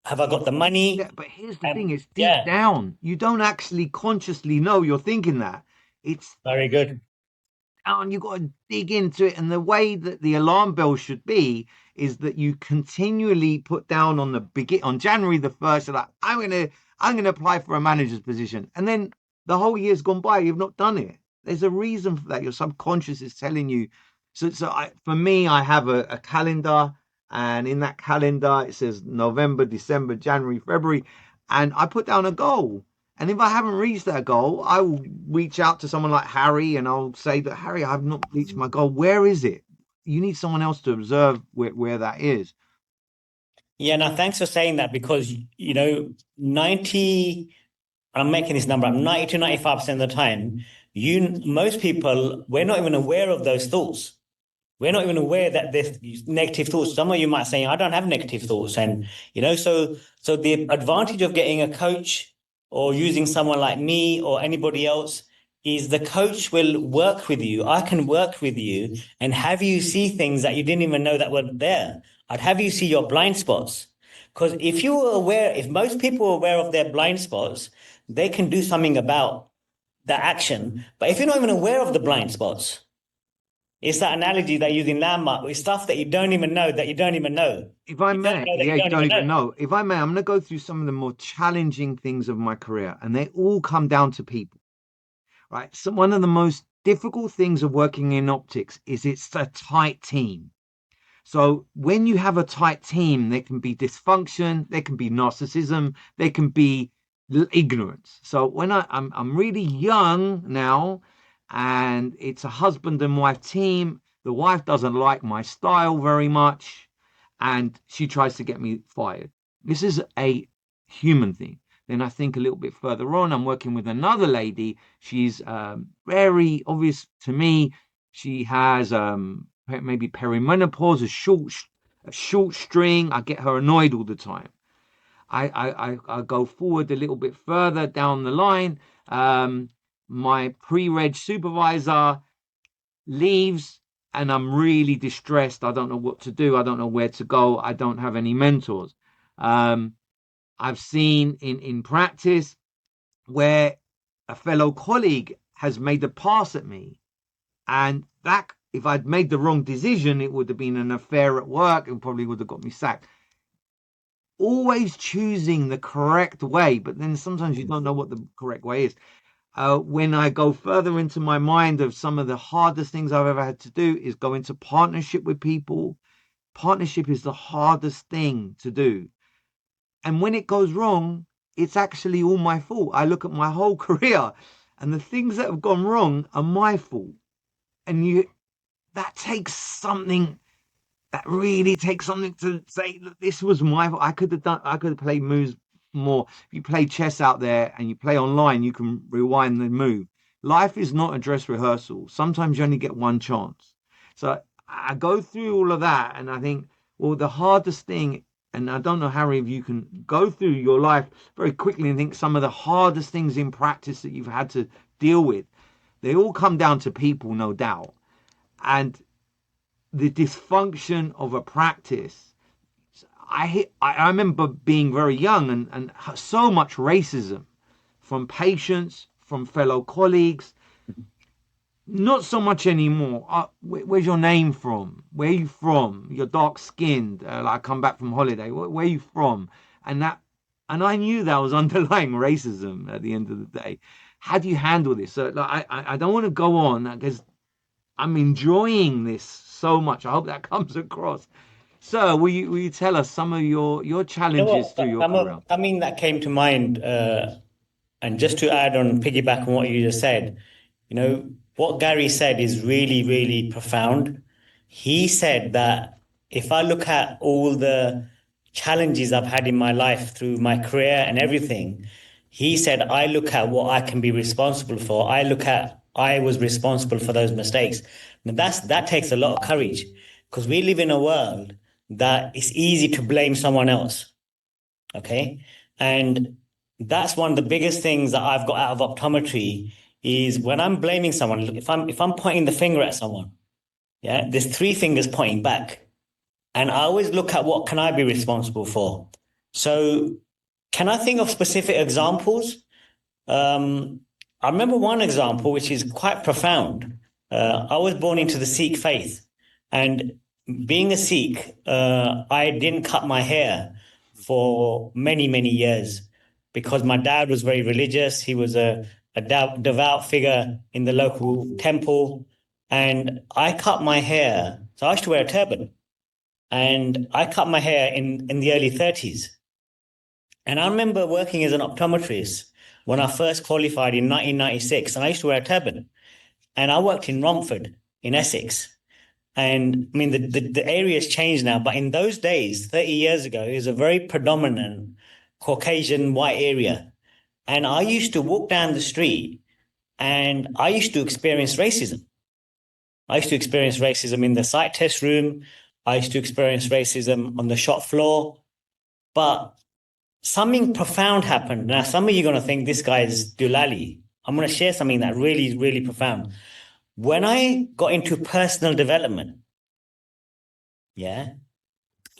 Have I got the Yeah, money? but here's the thing, it's deep Yeah, down. You don't actually consciously know you're thinking that. It's very good. down, you've got to dig into it. And the way that the alarm bell should be is that you continually put down on the begin on January the 1st, you're like, I'm gonna apply for a manager's position. And then the whole year's gone by, you've not done it. There's a reason for that. Your subconscious is telling you. For me, I have a calendar, and in that calendar it says November, December, January, February, and I put down a goal. And if I haven't reached that goal, I will reach out to someone like Harry and I'll say that, Harry, I've not reached my goal. Where is it? You need someone else to observe where that is. Yeah, now thanks for saying that because, 90, I'm making this number up, 90 to 95% of the time, most people, we're not even aware of those thoughts. We're not even aware that there's negative thoughts. Some of you might say, I don't have negative thoughts. And, so the advantage of getting a coach or using someone like me or anybody else is the coach will work with you. I can work with you and have you see things that you didn't even know that were there. I'd have you see your blind spots. Because if most people are aware of their blind spots, they can do something about that action. But if you're not even aware of the blind spots, it's that analogy that you use in landmark with stuff that you don't even know that you don't even know. If I You don't may, know that you yeah, you don't don't even even know. know. If I may, I'm going to go through some of the more challenging things of my career, and they all come down to people, right? So, one of the most difficult things of working in optics is it's a tight team. So when you have a tight team, there can be dysfunction, there can be narcissism, there can be ignorance. So when I'm really young now, and it's a husband and wife team, the wife doesn't like my style very much, and she tries to get me fired. This is a human thing. Then I think a little bit further on, I'm working with another lady. She's very obvious to me. She has maybe perimenopause, a short string. I get her annoyed all the time. I go forward a little bit further down the line. Um, my pre-reg supervisor leaves, and I'm really distressed. I don't know what to do. I don't know where to go. I don't have any mentors. Um, I've seen in practice where a fellow colleague has made a pass at me, and that, if I'd made the wrong decision, it would have been an affair at work and probably would have got me sacked. Always choosing the correct way, but then sometimes you don't know what the correct way is. When I go further into my mind of some of the hardest things I've ever had to do is go into partnership with people. Partnership is the hardest thing to do. And when it goes wrong, it's actually all my fault. I look at my whole career and the things that have gone wrong are my fault. And that takes something that really takes something to say that this was my fault. I could have played moves more. If you play chess out there and you play online, you can rewind the move. Life is not a dress rehearsal. Sometimes you only get one chance. So I go through all of that and I think, well, the hardest thing, and I don't know, Harry, if you can go through your life very quickly and think some of the hardest things in practice that you've had to deal with, they all come down to people, no doubt. And the dysfunction of a practice. I remember being very young and so much racism from patients, from fellow colleagues. Not so much anymore. Where's your name from? Where are you from? You're dark skinned. Like I come back from holiday. Where are you from? And and I knew that was underlying racism at the end of the day. How do you handle this? So like, I don't want to go on because I'm enjoying this so much. I hope that comes across. Sir, will you tell us some of your You know challenges what? through your Some career? of, something that came to mind, and just to add on, piggyback on what you just said, you know, what Gary said is really, really profound. He said that if I look at all the challenges I've had in my life through my career and everything, he said, I look at what I can be responsible for. I look at I was responsible for those mistakes. Now that takes a lot of courage because we live in a world that it's easy to blame someone else. Okay. And that's one of the biggest things that I've got out of optometry is when I'm blaming someone, if I'm pointing the finger at someone, yeah, there's three fingers pointing back. And I always look at what can I be responsible for. So can I think of specific examples? Um, I remember one example which is quite profound. I was born into the Sikh faith, and being a Sikh, I didn't cut my hair for many, many years because my dad was very religious. He was a devout figure in the local temple, and I cut my hair. So I used to wear a turban, and I cut my hair in the early 30s. And I remember working as an optometrist when I first qualified in 1996, and I used to wear a turban. And I worked in Romford in Essex. And I mean, the area's changed now, but in those days, 30 years ago, it was a very predominant Caucasian white area. And I used to walk down the street and I used to experience racism. I used to experience racism in the sight test room. I used to experience racism on the shop floor. But something profound happened. Now, some of you are going to think this guy is Dulali. I'm going to share something that really is really profound. When I got into personal development, yeah,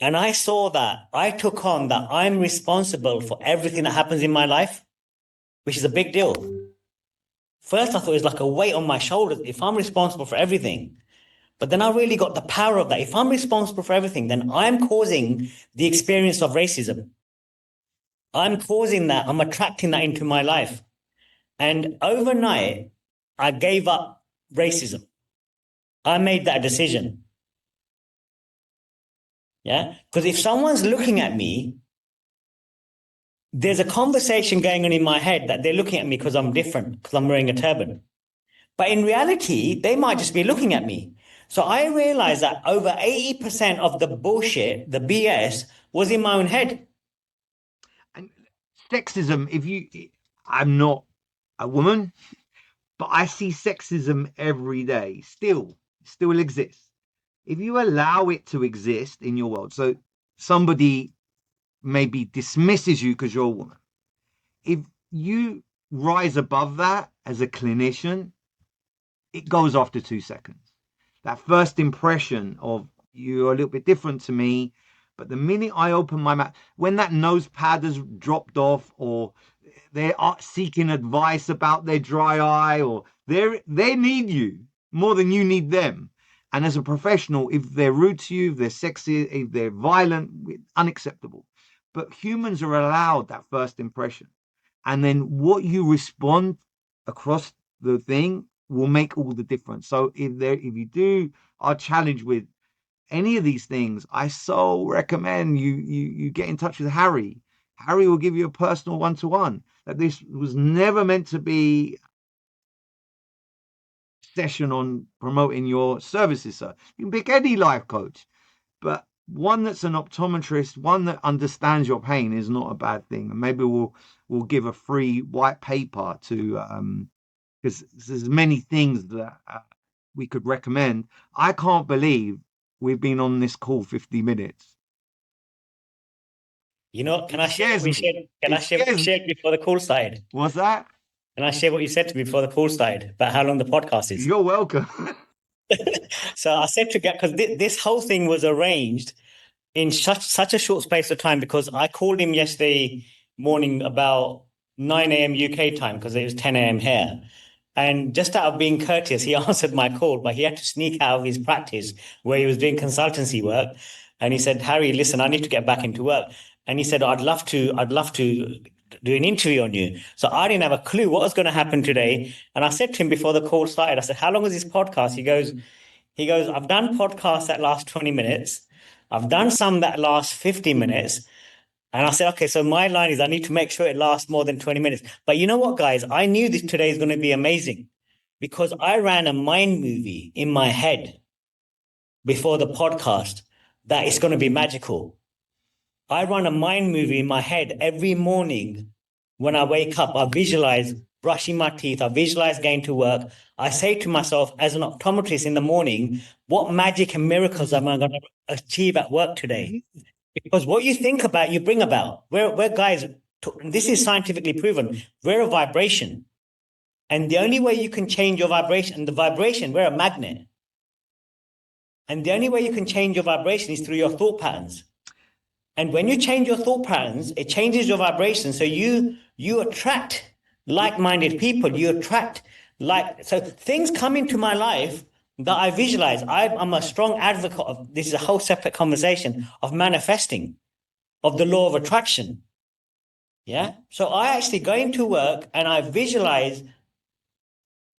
and I saw that I took on that I'm responsible for everything that happens in my life, which is a big deal. First, I thought it was like a weight on my shoulders if I'm responsible for everything. But then I really got the power of that. If I'm responsible for everything, then I'm causing the experience of racism. I'm causing that. I'm attracting that into my life. And overnight, I gave up racism. I made that decision. Yeah. Because if someone's looking at me, there's a conversation going on in my head that they're looking at me because I'm different, because I'm wearing a turban. But in reality, they might just be looking at me. So I realized that over 80% of the bullshit, the BS, was in my own head. And sexism, I'm not a woman, but I see sexism every day. Still exists. If you allow it to exist in your world, so somebody maybe dismisses you because you're a woman. If you rise above that as a clinician, it goes after 2 seconds. That first impression of you're a little bit different to me, but the minute I open my mouth, when that nose pad has dropped off, or they are seeking advice about their dry eye, or they need you more than you need them. And as a professional, if they're rude to you, if they're sexy, if they're violent, unacceptable. But humans are allowed that first impression. And then what you respond across the thing will make all the difference. So if you do are challenged with any of these things, I so recommend you get in touch with Harry. Harry will give you a personal one-to-one. That this was never meant to be a session on promoting your services, sir. You can pick any life coach, but one that's an optometrist, one that understands your pain is not a bad thing. And maybe we'll give a free white paper to because there's many things that we could recommend. I can't believe we've been on this call 50 minutes. You know, can It I share what scares we me. shared? Can I It share what we scares me. shared before the call started? What's that? Can I share what you said to me before the call started about how long the podcast is? You're welcome. So I said to get because this whole thing was arranged in such a short space of time because I called him yesterday morning about 9 a.m. UK time because it was 10 a.m. here. And just out of being courteous, he answered my call, but he had to sneak out of his practice where he was doing consultancy work. And he said, Harry, listen, I need to get back into work. And he said, I'd love to do an interview on you. So I didn't have a clue what was going to happen today. And I said to him before the call started, I said, how long is this podcast? He goes, I've done podcasts that last 20 minutes. I've done some that last 50 minutes. And I said, okay, so my line is I need to make sure it lasts more than 20 minutes. But you know what, guys? I knew this today is going to be amazing because I ran a mind movie in my head before the podcast that it's going to be magical. I run a mind movie in my head every morning when I wake up. I visualize brushing my teeth. I visualize going to work. I say to myself, as an optometrist in the morning, what magic and miracles am I going to achieve at work today? Because what you think about, you bring about. We're guys, this is scientifically proven. We're a vibration. And the only way you can change your vibration, the vibration, we're a magnet. And the only way you can change your vibration is through your thought patterns. And when you change your thought patterns, it changes your vibration. So you attract like-minded people. You attract so things come into my life that I visualize. I'm a strong advocate of this is a whole separate conversation of manifesting, of the law of attraction. Yeah. So I actually go into work and I visualize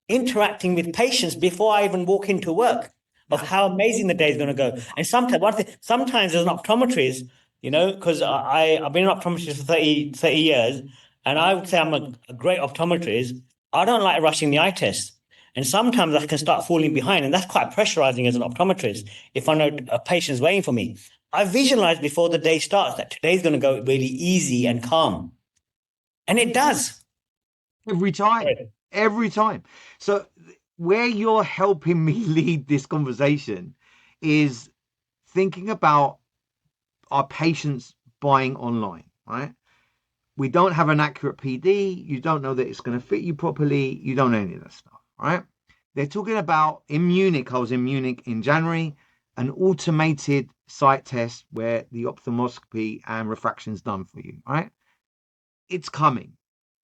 interacting with patients before I even walk into work of how amazing the day is going to go. And sometimes as an optometrist, because I've been an optometrist for 30 years, and I would say I'm a great optometrist. I don't like rushing the eye test. And sometimes I can start falling behind, and that's quite pressurizing as an optometrist if I know a patient's waiting for me. I visualize before the day starts that today's going to go really easy and calm. And it does. Every time. Right. Every time. So where you're helping me lead this conversation is thinking about our patients buying online, right? We don't have an accurate PD. You don't know that it's going to fit you properly. You don't know any of that stuff, right? They're talking about in Munich. I was in Munich in January, an automated sight test where the ophthalmoscopy and refraction is done for you, right? It's coming.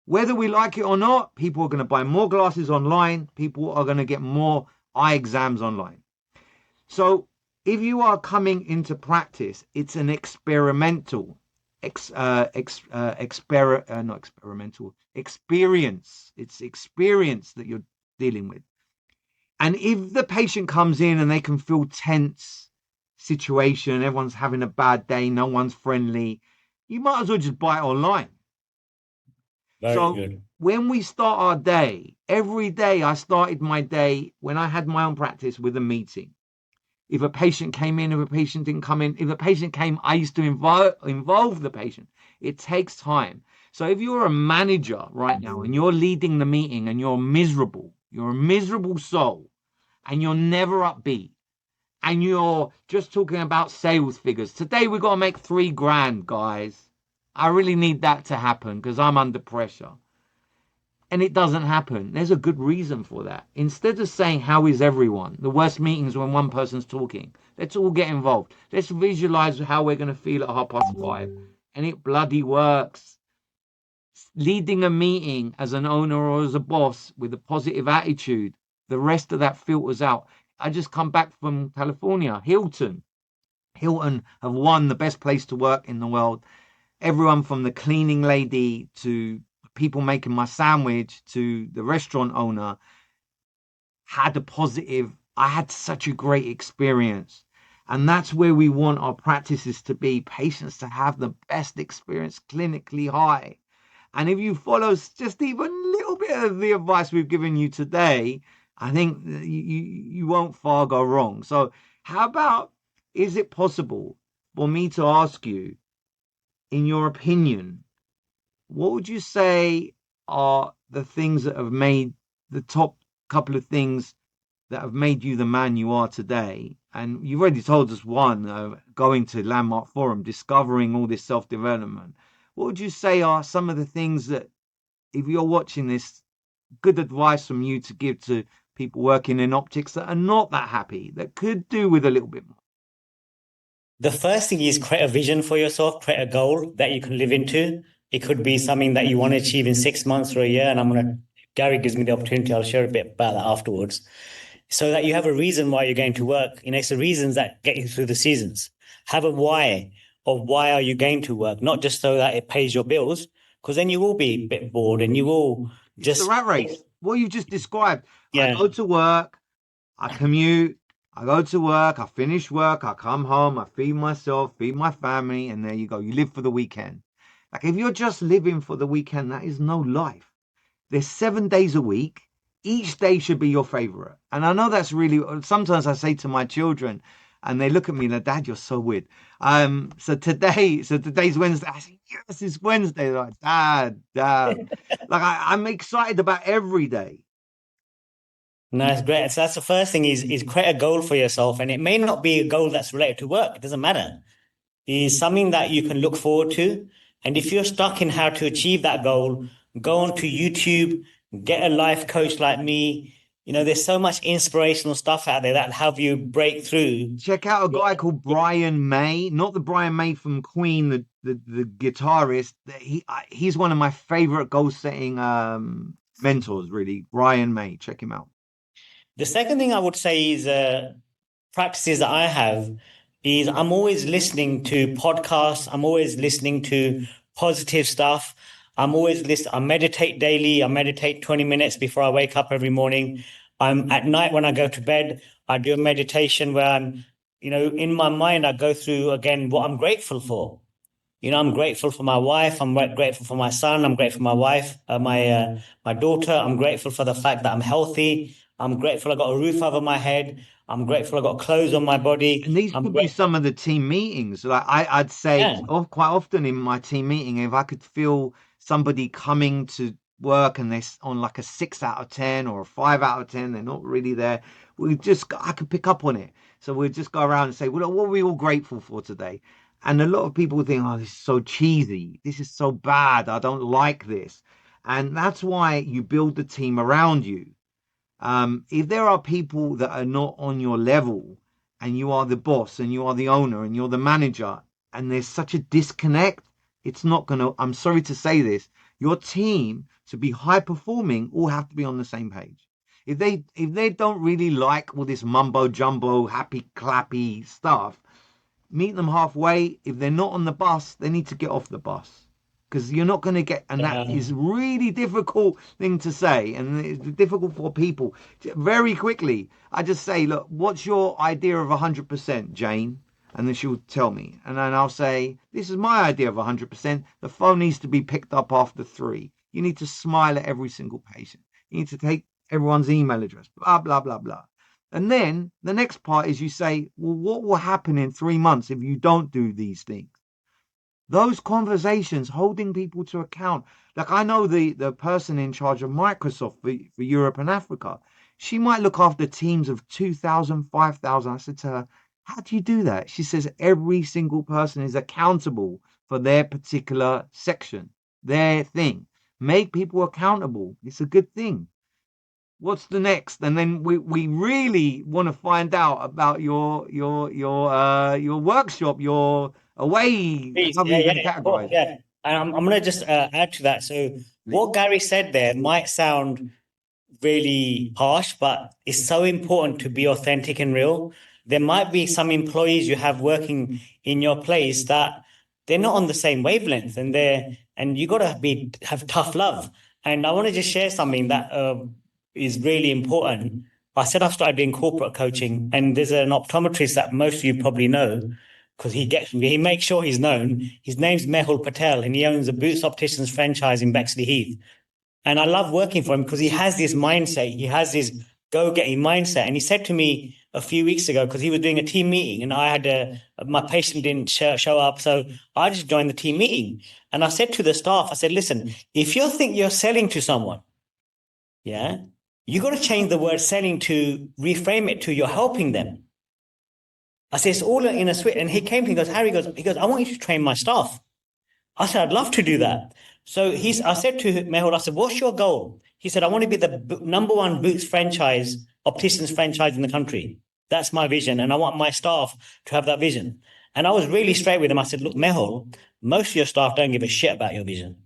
Whether we like it or not, people are going to buy more glasses online. People are going to get more eye exams online. So if you are coming into practice, it's an experimental, not experimental, experience. It's experience that you're dealing with. And if the patient comes in and they can feel tense situation, everyone's having a bad day, no one's friendly, you might as well just buy it online. Very So good. when we start our day, every day I started my day when I had my own practice with a meeting. If a patient came in, if a patient didn't come in, if a patient came, I used to involve the patient. It takes time. So if you're a manager right now and you're leading the meeting and you're a miserable soul and you're never upbeat and you're just talking about sales figures. Today we've got to make 3 grand, guys. I really need that to happen because I'm under pressure. And it doesn't happen. There's a good reason for that. Instead of saying, how is everyone? The worst meetings when one person's talking. Let's all get involved. Let's visualize how we're going to feel at 5:30. And it bloody works. Leading a meeting as an owner or as a boss with a positive attitude, the rest of that filters out. I just come back from California, Hilton. Hilton have won the best place to work in the world. Everyone from the cleaning lady to people making my sandwich to the restaurant owner had a positive. I had such a great experience. And that's where we want our practices to be, patients to have the best experience clinically high. And if you follow just even a little bit of the advice we've given you today, I think you won't far go wrong. So how about, is it possible for me to ask you, in your opinion, what would you say are the things that have made the top couple of things that have made you the man you are today? And you've already told us one, going to Landmark Forum, discovering all this self-development. What would you say are some of the things that, if you're watching this, good advice from you to give to people working in optics that are not that happy, that could do with a little bit more? The first thing is create a vision for yourself, create a goal that you can live into. It could be something that you want to achieve in 6 months or a year. And Garry gives me the opportunity, I'll share a bit about that afterwards. So that you have a reason why you're going to work. It's the reasons that get you through the seasons. Have a why of why are you going to work, not just so that it pays your bills, because then you will be a bit bored and you will It's the just, rat race. What you just described. I yeah, go to work, I commute, I go to work, I finish work, I come home, I feed myself, feed my family, and there you go. You live for the weekend. Like if you're just living for the weekend, that is no life. There's 7 days a week. Each day should be your favorite. And I know that's really, sometimes I say to my children, and they look at me like, Dad, you're so weird. So today's Wednesday. I say, yes, it's Wednesday. They're like, Dad. Like I'm excited about every day. Nice, great. So that's the first thing is create a goal for yourself. And it may not be a goal that's related to work. It doesn't matter. It's something that you can look forward to. And if you're stuck in how to achieve that goal, go onto YouTube, get a life coach like me. You know, there's so much inspirational stuff out there that help you break through. Check out a guy called Brian May, not the Brian May from Queen, the guitarist. He's one of my favorite goal setting mentors. Really, Brian May. Check him out. The second thing I would say is practices that I have is I'm always listening to podcasts. I'm always listening to positive stuff. I'm always listening. I meditate daily. I meditate 20 minutes before I wake up every morning. I'm at night when I go to bed. I do a meditation where I'm, in my mind, I go through again what I'm grateful for. I'm grateful for my wife. I'm grateful for my son. I'm grateful for my wife, my daughter. I'm grateful for the fact that I'm healthy. I'm grateful I got a roof over my head. I'm grateful I got clothes on my body. And these I'm could be grateful. some of the team meetings. Like I'd say Yeah, quite often in my team meeting, if I could feel somebody coming to work and they're on like a 6 out of 10 or a 5 out of 10, they're not really there. I could pick up on it. So we'd just go around and say, well, what are we all grateful for today? And a lot of people think, oh, this is so cheesy. This is so bad. I don't like this. And that's why you build the team around you. If there are people that are not on your level and you are the boss and you are the owner and you're the manager and there's such a disconnect, it's not going to, I'm sorry to say this, your team to be high performing all have to be on the same page. If they don't really like all this mumbo jumbo, happy clappy stuff, meet them halfway. If they're not on the bus, they need to get off the bus because you're not going to get, and that yeah, is really difficult thing to say, and it's difficult for people. Very quickly, I just say, look, what's your idea of 100%, Jane? And then she'll tell me, and then I'll say, this is my idea of 100%. The phone needs to be picked up after 3. You need to smile at every single patient. You need to take everyone's email address, blah blah blah blah. And then the next part is you say, well, what will happen in 3 months if you don't do these things? Those conversations, holding people to account. Like I know the person in charge of Microsoft for Europe and Africa. She might look after teams of 2,000, 5,000. I said to her, how do you do that? She says every single person is accountable for their particular section, their thing. Make people accountable. It's a good thing. What's the next? And then we really want to find out about your workshop, your away, please. however Yeah, you're yeah, going to of course, categorize it. yeah. And I'm going to just add to that. So Please. what Gary said there might sound really harsh, but it's so important to be authentic and real. There might be some employees you have working in your place that they're not on the same wavelength, and you got to be have tough love. And I want to just share something that is really important. I said I've started doing corporate coaching, and there's an optometrist that most of you probably know because he makes sure he's known. His name's Mehul Patel, and he owns a Boots Opticians franchise in Bexley Heath. And I love working for him because he has this mindset. He has this go-getting mindset. And he said to me a few weeks ago, because he was doing a team meeting and my patient didn't show up. So I just joined the team meeting. And I said to the staff, I said, listen, if you think you're selling to someone, yeah, you got to change the word selling to reframe it to you're helping them. I said, it's all in a switch. And he came to me, he goes, Harry, he goes, I want you to train my staff. I said, I'd love to do that. So I said to Mehul, I said, what's your goal? He said, I want to be the number one Boots franchise, opticians franchise in the country. That's my vision. And I want my staff to have that vision. And I was really straight with him. I said, look, Mehul, most of your staff don't give a shit about your vision.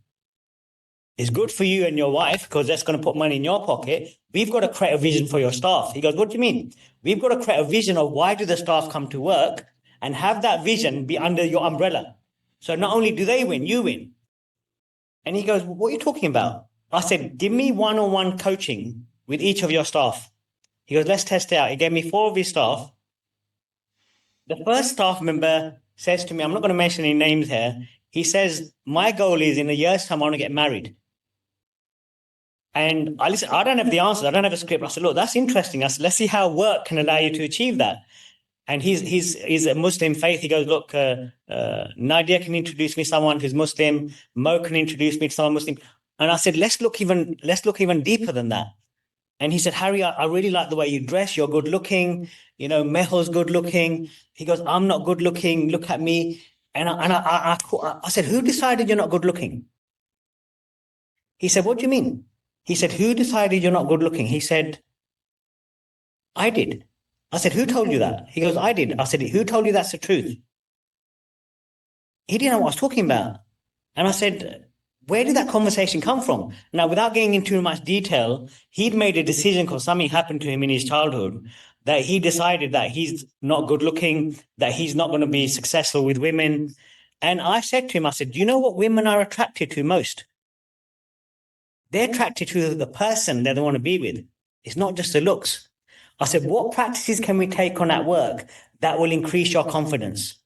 It's good for you and your wife because that's going to put money in your pocket. We've got to create a vision for your staff. He goes, what do you mean? We've got to create a vision of why do the staff come to work and have that vision be under your umbrella. So not only do they win, you win. And he goes, what are you talking about? I said, give me one-on-one coaching with each of your staff. He goes, let's test it out. He gave me 4 of his staff. The first staff member says to me, I'm not going to mention any names here. He says, my goal is in a year's time, I want to get married. And I listen, I don't have the answers. I don't have a script. I said, look, that's interesting. I said, let's see how work can allow you to achieve that. And he's a Muslim faith. He goes, look, Nadia can introduce me to someone who's Muslim. Mo can introduce me to someone Muslim. And I said, let's look even deeper than that. And he said, Harry, I really like the way you dress. You're good looking. You know, Meho's good looking. He goes, I'm not good looking. Look at me. I said, who decided you're not good looking? He said, what do you mean? He said, who decided you're not good looking? He said, I did. I said, who told you that? He goes, I did. I said, who told you that's the truth? He didn't know what I was talking about. And I said, where did that conversation come from? Now, without getting into too much detail, he'd made a decision because something happened to him in his childhood that he decided that he's not good looking, that he's not going to be successful with women. And I said to him, I said, do you know what women are attracted to most? They're attracted to the person that they want to be with. It's not just the looks. I said, what practices can we take on at work that will increase your confidence?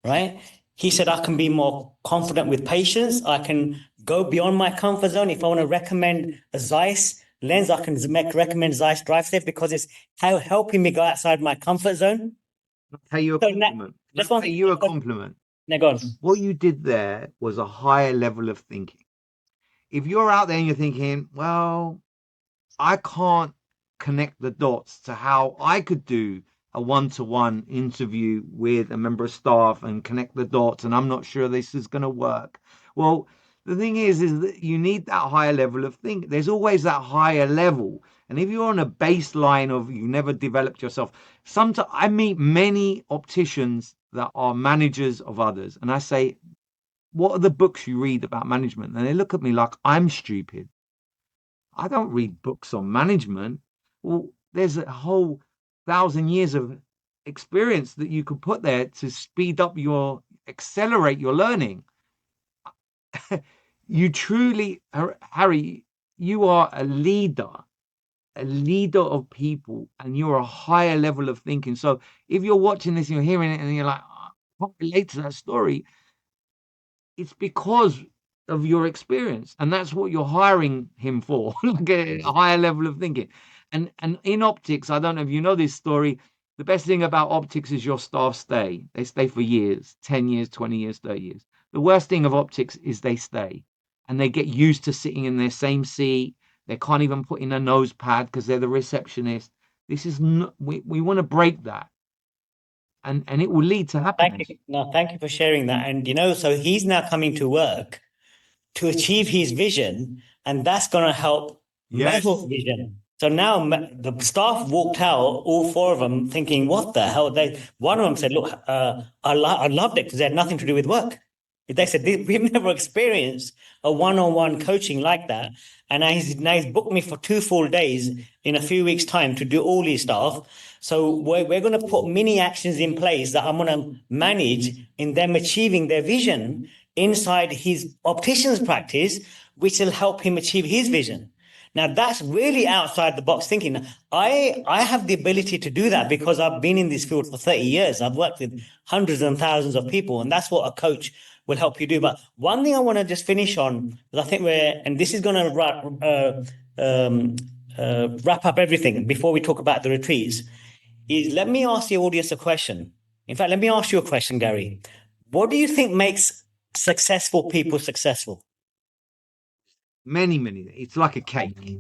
Right? He said, I can be more confident with patients. I can go beyond my comfort zone. If I want to recommend a Zeiss lens, I can recommend Zeiss Drive Safe because it's helping me go outside my comfort zone. I'll pay you a compliment. I'll pay you a compliment. Now, go on. What you did there was a higher level of thinking. If you're out there and you're thinking, well, I can't connect the dots to how I could do a one-to-one interview with a member of staff and connect the dots, and I'm not sure this is going to work. Well, the thing is that you need that higher level of thinking. There's always that higher level. And if you're on a baseline of you never developed yourself, sometimes I meet many opticians that are managers of others, and I say, what are the books you read about management? And they look at me like I'm stupid. I don't read books on management. Well, there's a whole 1,000 years of experience that you could put there to speed up accelerate your learning. You truly, Harry, you are a leader of people, and you're a higher level of thinking. So if you're watching this and you're hearing it and you're like, oh, I can't relate to that story, it's because of your experience, and that's what you're hiring him for, like a higher level of thinking. And in optics, I don't know if you know this story. The best thing about optics is your staff stay. They stay for years, 10 years, 20 years, 30 years. The worst thing of optics is they stay and they get used to sitting in their same seat. They can't even put in a nose pad because they're the receptionist. This is not, we want to break that, and it will lead to happiness. Thank you for sharing that. And so he's now coming to work to achieve his vision, and that's going to help Mehul's vision. So now the staff walked out, all four of them, thinking, "What the hell?" One of them said, "Look, I loved it because it had nothing to do with work." They said, "We've never experienced a one-on-one coaching like that." And now he's booked me for 2 full days in a few weeks' time to do all his stuff. So we're going to put mini actions in place that I'm going to manage in them achieving their vision inside his optician's practice, which will help him achieve his vision. Now that's really outside the box thinking. I have the ability to do that because I've been in this field for 30 years. I've worked with hundreds and thousands of people, and that's what a coach will help you do. But one thing I want to just finish on, because I think and this is going to wrap up everything before we talk about the retreats, is let me ask the audience a question. In fact, let me ask you a question, Garry. What do you think makes successful people successful? Many. It's like a cake.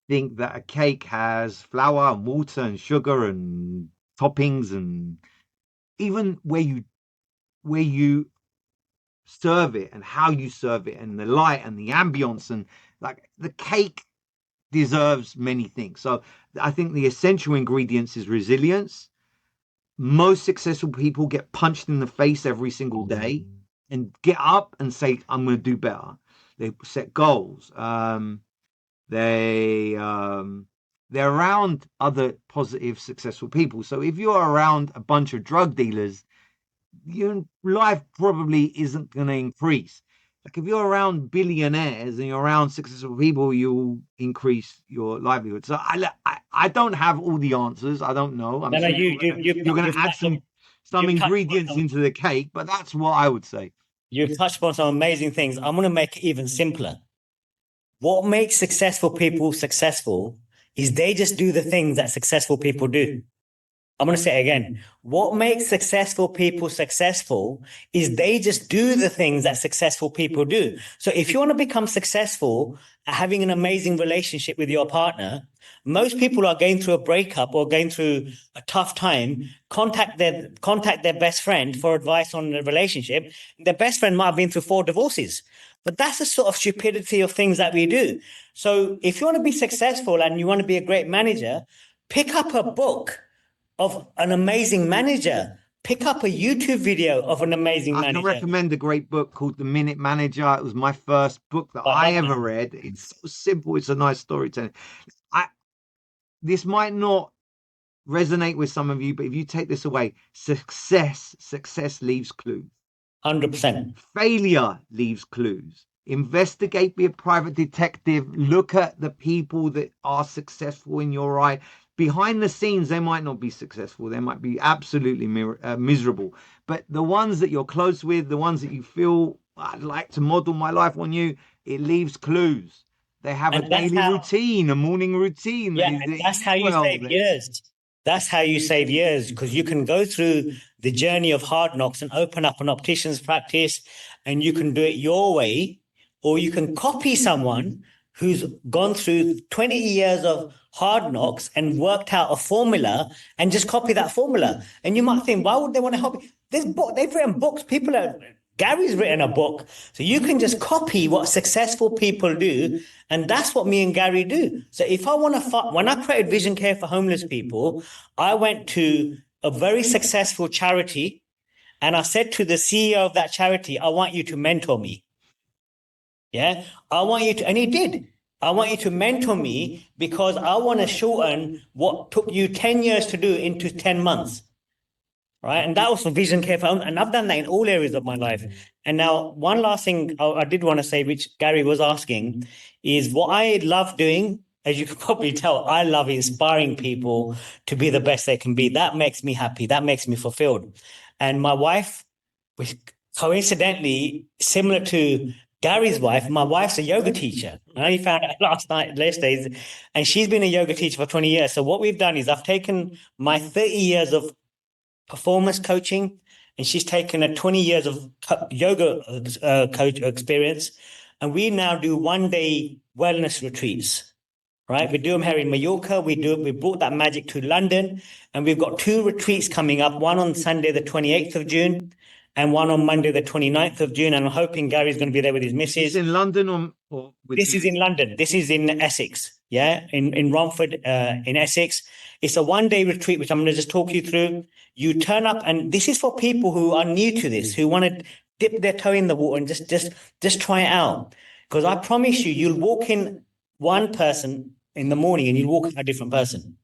Think that a cake has flour and water and sugar and toppings, and even where you serve it and how you serve it and the light and the ambience, and like the cake deserves many things. So I think the essential ingredients is resilience. Most successful people get punched in the face every single day and get up and say, I'm going to do better. They set goals. They're around other positive, successful people. So if you're around a bunch of drug dealers, your life probably isn't going to increase. Like if you're around billionaires and you're around successful people, you'll increase your livelihood. So I don't have all the answers. I don't know. I'm No, no, sure you're gonna add some you've touched on ingredients into the cake, but that's what I would say. you've touched upon some amazing things. I'm going to make it even simpler. What makes successful people successful is they just do the things that successful people do. I'm going to say it again. What makes successful people successful is they just do the things that successful people do. So if you want to become successful at having an amazing relationship with your partner, most people are going through a breakup or going through a tough time, contact their best friend for advice on the relationship. Their best friend might have been through 4 divorces. But that's the sort of stupidity of things that we do. So if you want to be successful and you want to be a great manager, pick up a book of an amazing manager. Pick up a YouTube video of an amazing I can manager. recommend a great book called The Minute Manager. It was my first book that I I love ever that. read. It's so simple. It's a nice storytelling. I This might not resonate with some of you, but if you take this away, success leaves clues. 100%. Failure leaves clues. Investigate, be a private detective. Look at the people that are successful in your eye. Behind the scenes, they might not be successful. They might be absolutely miserable. But the ones that you're close with, the ones that you feel, I'd like to model my life on you, it leaves clues. They have a And that's daily how, routine, a morning routine. yeah, They and that's eat how you well. save years. That's how you save years because you can go through the journey of hard knocks and open up an optician's practice and you can do it your way, or you can copy someone who's gone through 20 years of hard knocks and worked out a formula and just copy that formula. And you might think, why would they want to help you? They've written books. Gary's written a book. So you can just copy what successful people do. And that's what me and Gary do. So if I want to, when I created Vision Care for homeless people, I went to a very successful charity and I said to the CEO of that charity, I want you to mentor me. Yeah. I want you to, and he did. I want you to mentor me because I want to shorten what took you 10 years to do into 10 months. Right. And that was for vision care for, and I've done that in all areas of my life. And now, one last thing I did want to say, which Gary was asking, is what I love doing. As you can probably tell, I love inspiring people to be the best they can be. That makes me happy. That makes me fulfilled. And my wife, which coincidentally, similar to Gary's wife, my wife's a yoga teacher. I only found out last days, and she's been a yoga teacher for 20 years. So what we've done is I've taken my 30 years of performance coaching, and she's taken a 20 years of yoga coach experience. And we now do 1 day wellness retreats, right? We do them here in Mallorca. We brought that magic to London, and we've got 2 retreats coming up, one on Sunday, the 28th of June, and one on Monday, the 29th of June. And I'm hoping Gary's going to be there with his Is this missus. in London or with This is in London. This is in Essex. Yeah, in Romford, in Essex. It's a 1 day retreat, which I'm going to just talk you through. You turn up, and this is for people who are new to this, who want to dip their toe in the water and just try it out. Because I promise you, you'll walk in one person in the morning and you'll walk out a different person.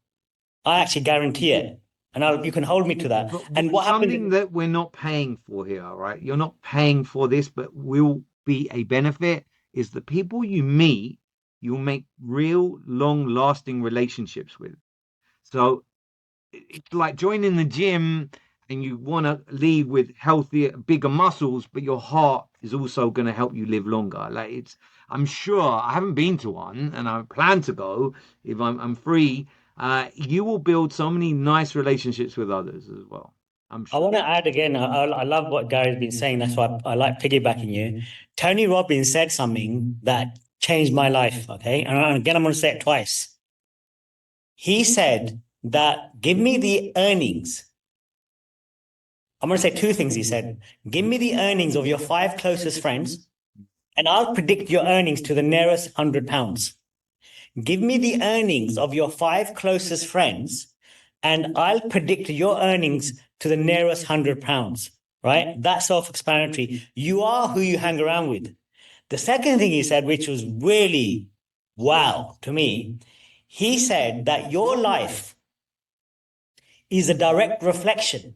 I actually guarantee it, and you can hold me to that. But And what something happens? that we're not paying for here, right? You're not paying for this, but will be a benefit is the people you meet, you'll make real long lasting relationships with. So it's like joining the gym and you want to leave with healthier, bigger muscles, but your heart is also going to help you live longer. Like I'm sure I haven't been to one and I plan to go if I'm free. You will build so many nice relationships with others as well. I'm I sure. want to add again, I love what Gary's been saying. That's why I like piggybacking you. Tony Robbins said something that changed my life. Okay. And again, I'm going to say it twice. He said that give me the earnings. I'm going to say 2 things. He said, give me the earnings of your 5 closest friends, and I'll predict your earnings to the nearest £100. Give me the earnings of your 5 closest friends, and I'll predict your earnings to the nearest £100. Right? That's self-explanatory. You are who you hang around with. The second thing he said, which was really wow to me, he said that your life is a direct reflection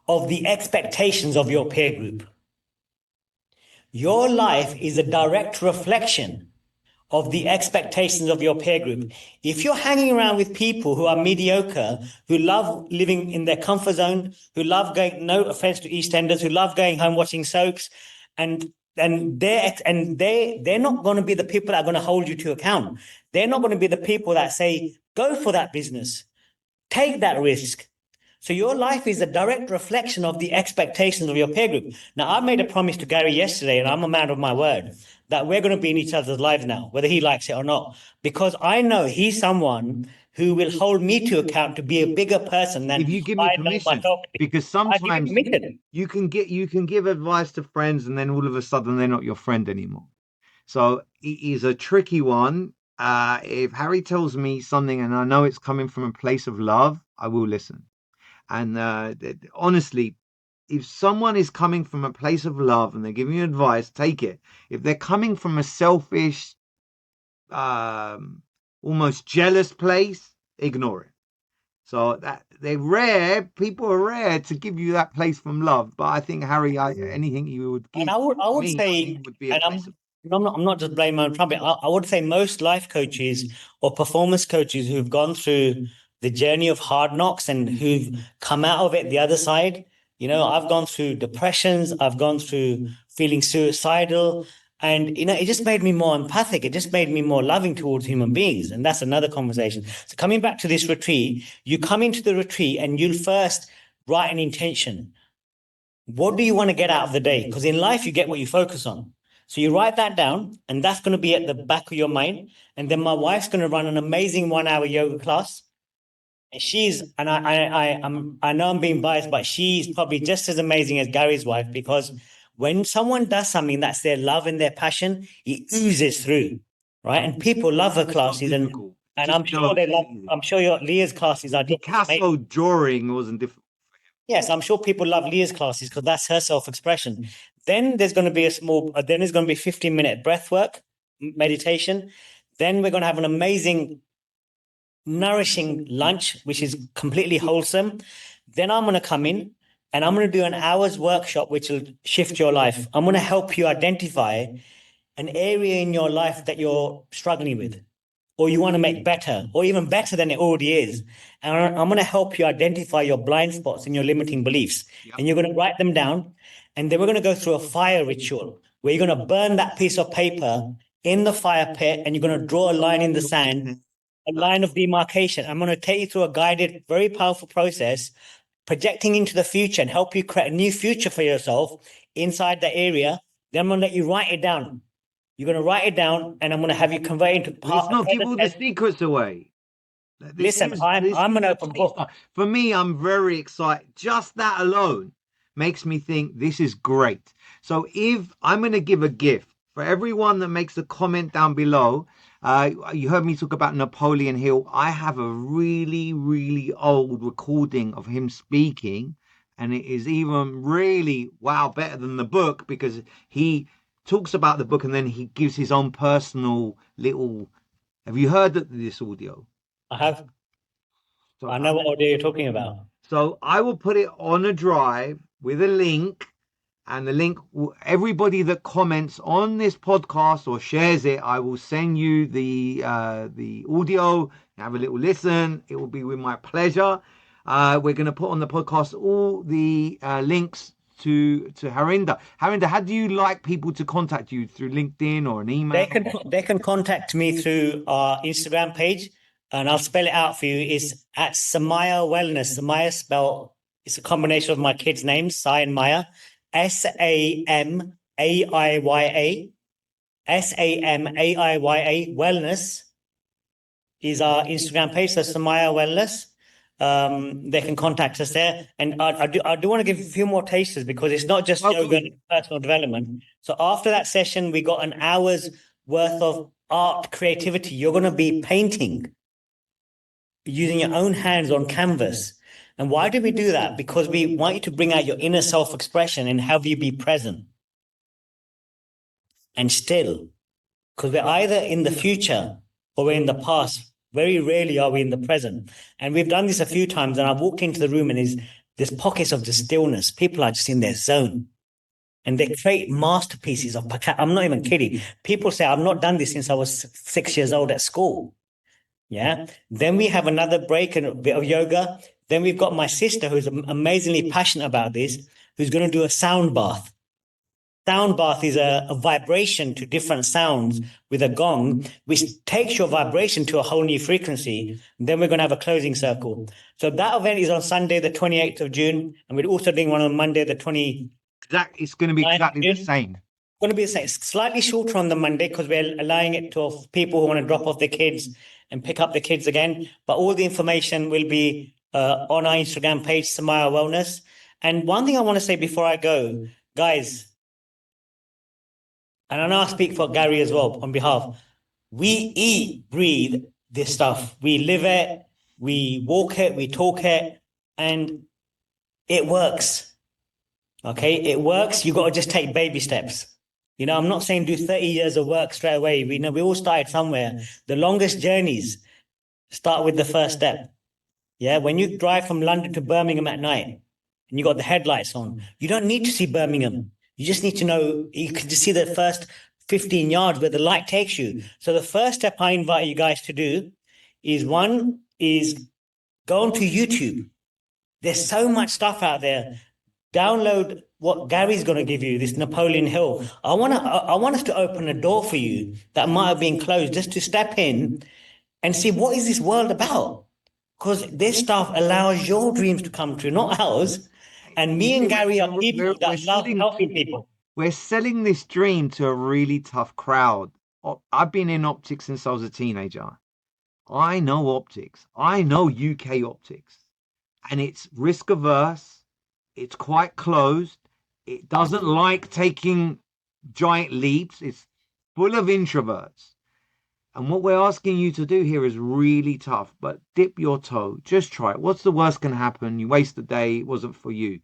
of the expectations of your peer group. Your life is a direct reflection of the expectations of your peer group. If you're hanging around with people who are mediocre, who love living in their comfort zone, who love going, no offense to EastEnders, who love going home watching soaps, and they're not going to be the people that are going to hold you to account. They're not going to be the people that say, go for that business, take that risk. So your life is a direct reflection of the expectations of your peer group. Now, I made a promise to Garry yesterday, and I'm a man of my word, that we're going to be in each other's lives now, whether he likes it or not, because I know he's someone who will hold me to account to be a bigger person than If you give me I know permission, myself to be. because I give you sometimes permission. you can give advice to friends, and then all of a sudden they're not your friend anymore. So it is a tricky one. If Harry tells me something and I know it's coming from a place of love, I will listen. And honestly, if someone is coming from a place of love and they're giving you advice, take it. If they're coming from a selfish, um, almost jealous place, ignore it. So that they're rare. People are rare to give you that place from love. But I think Harry, anything you would And give I would me, I say, think would be a and place of. I'm not just blaming on Trump. I would say most life coaches or performance coaches who've gone through the journey of hard knocks and who've come out of it the other side. You know, I've gone through depressions. I've gone through feeling suicidal. And, you know, it just made me more empathic. It just made me more loving towards human beings. And that's another conversation. So coming back to this retreat, you come into the retreat and you'll first write an intention. What do you want to get out of the day? Because in life, you get what you focus on. So you write that down, and that's going to be at the back of your mind. And then my wife's going to run an amazing 1 hour yoga class. And I know I'm being biased, but she's probably just as amazing as Gary's wife because when someone does something that's their love and their passion, it oozes through, right? And people love her It's not classes, difficult. and Just I'm sure they love. easy. I'm sure your Leah's classes The are just as amazing. Picasso drawing wasn't difficult. Yes, I'm sure people love Leah's classes because that's her self-expression. Then there's going to be then there's going to be 15-minute breath work, meditation. Then we're going to have an amazing, nourishing lunch, which is completely wholesome. Then I'm going to come in and I'm going to do an hour's workshop, which will shift your life. I'm going to help you identify an area in your life that you're struggling with or you want to make better, or even better than it already is. And I'm going to help you identify your blind spots and your limiting beliefs. Yep. And you're going to write them down. And then we're going to go through a fire ritual where you're going to burn that piece of paper in the fire pit and you're going to draw a line in the sand, a line of demarcation. I'm going to take you through a guided, very powerful process, projecting into the future and help you create a new future for yourself inside that area. Then I'm going to let you write it down. You're going to write it down, and I'm going to have you convey into Let's part not give all the present. secrets away. Listen, I'm This an is a open book. taster. For me, I'm very excited. Just that alone makes me think this is great. So if I'm going to give a gift for everyone that makes a comment down below, you heard me talk about Napoleon Hill. I have a really, really old recording of him speaking, and it is even really wow better than the book because he talks about the book and then he gives his own personal little. Have you heard this audio? I have. So I know what audio you're talking about. so I will put it on a drive with a link, and the link will, everybody that comments on this podcast or shares it, I will send you the audio. Have a little listen. It will be with my pleasure. We're going to put on the podcast all the links to Harinder. Harinder, how do you like people to contact you through LinkedIn or an email? They can contact me through our Instagram page, and I'll spell it out for you. It's at Samaya Wellness. Samaya spell it's a combination of my kids' names, Sai and Maya. SAMAIYA. SAMAIYA Wellness is our Instagram page. So Samaya Wellness. They can contact us there. And I do want to give a few more tasters because it's not just Well, yoga and personal development. So after that session, we got an hour's worth of art creativity. You're going to be painting using your own hands on canvas. And why do we do that? Because we want you to bring out your inner self-expression and have you be present and still. Because we're either in the future or we're in the past. Very rarely are we in the present. And we've done this a few times, and I've walked into the room and there's pockets of just stillness. People are just in their zone. and they create masterpieces of. I'm not even kidding. People say I've not done this since I was 6 years old at school. Yeah. Then we have another break and a bit of yoga. Then we've got my sister who's amazingly passionate about this, who's going to do a sound bath. Sound bath is a vibration to different sounds with a gong, which takes your vibration to a whole new frequency. Then we're going to have a closing circle. So that event is on Sunday, the 28th of June, and we're also doing one on Monday, the 29th It's going to be of exactly the June. same. Going to be the same, slightly shorter on the Monday because we're allowing it to people who want to drop off their kids and pick up the kids again. But all the information will be on our Instagram page, Samaya Wellness. And one thing I want to say before I go, guys, and I know I speak for Garry as well on behalf, we eat, breathe this stuff. We live it, we walk it, we talk it, and it works. Okay, it works. You got to just take baby steps. You know, I'm not saying do 30 years of work straight away. We know we all started somewhere. The longest journeys start with the first step. Yeah, when you drive from London to Birmingham at night and you got the headlights on, you don't need to see Birmingham. You just need to know, you can just see the first 15 yards where the light takes you. So the first step I invite you guys to do is go onto YouTube. There's so much stuff out there. Download what Gary's going to give you, this Napoleon Hill. I want us to open a door for you that might have been closed, just to step in and see what is this world about. Because this stuff allows your dreams to come true, not ours. And me and Gary are people that love helping people. We're selling this dream to a really tough crowd. I've been in optics since I was a teenager. I know optics. I know UK optics. And it's risk averse. It's quite closed. It doesn't like taking giant leaps. It's full of introverts. And what we're asking you to do here is really tough, but dip your toe. Just try it. What's the worst can happen? You waste a day. It wasn't for you.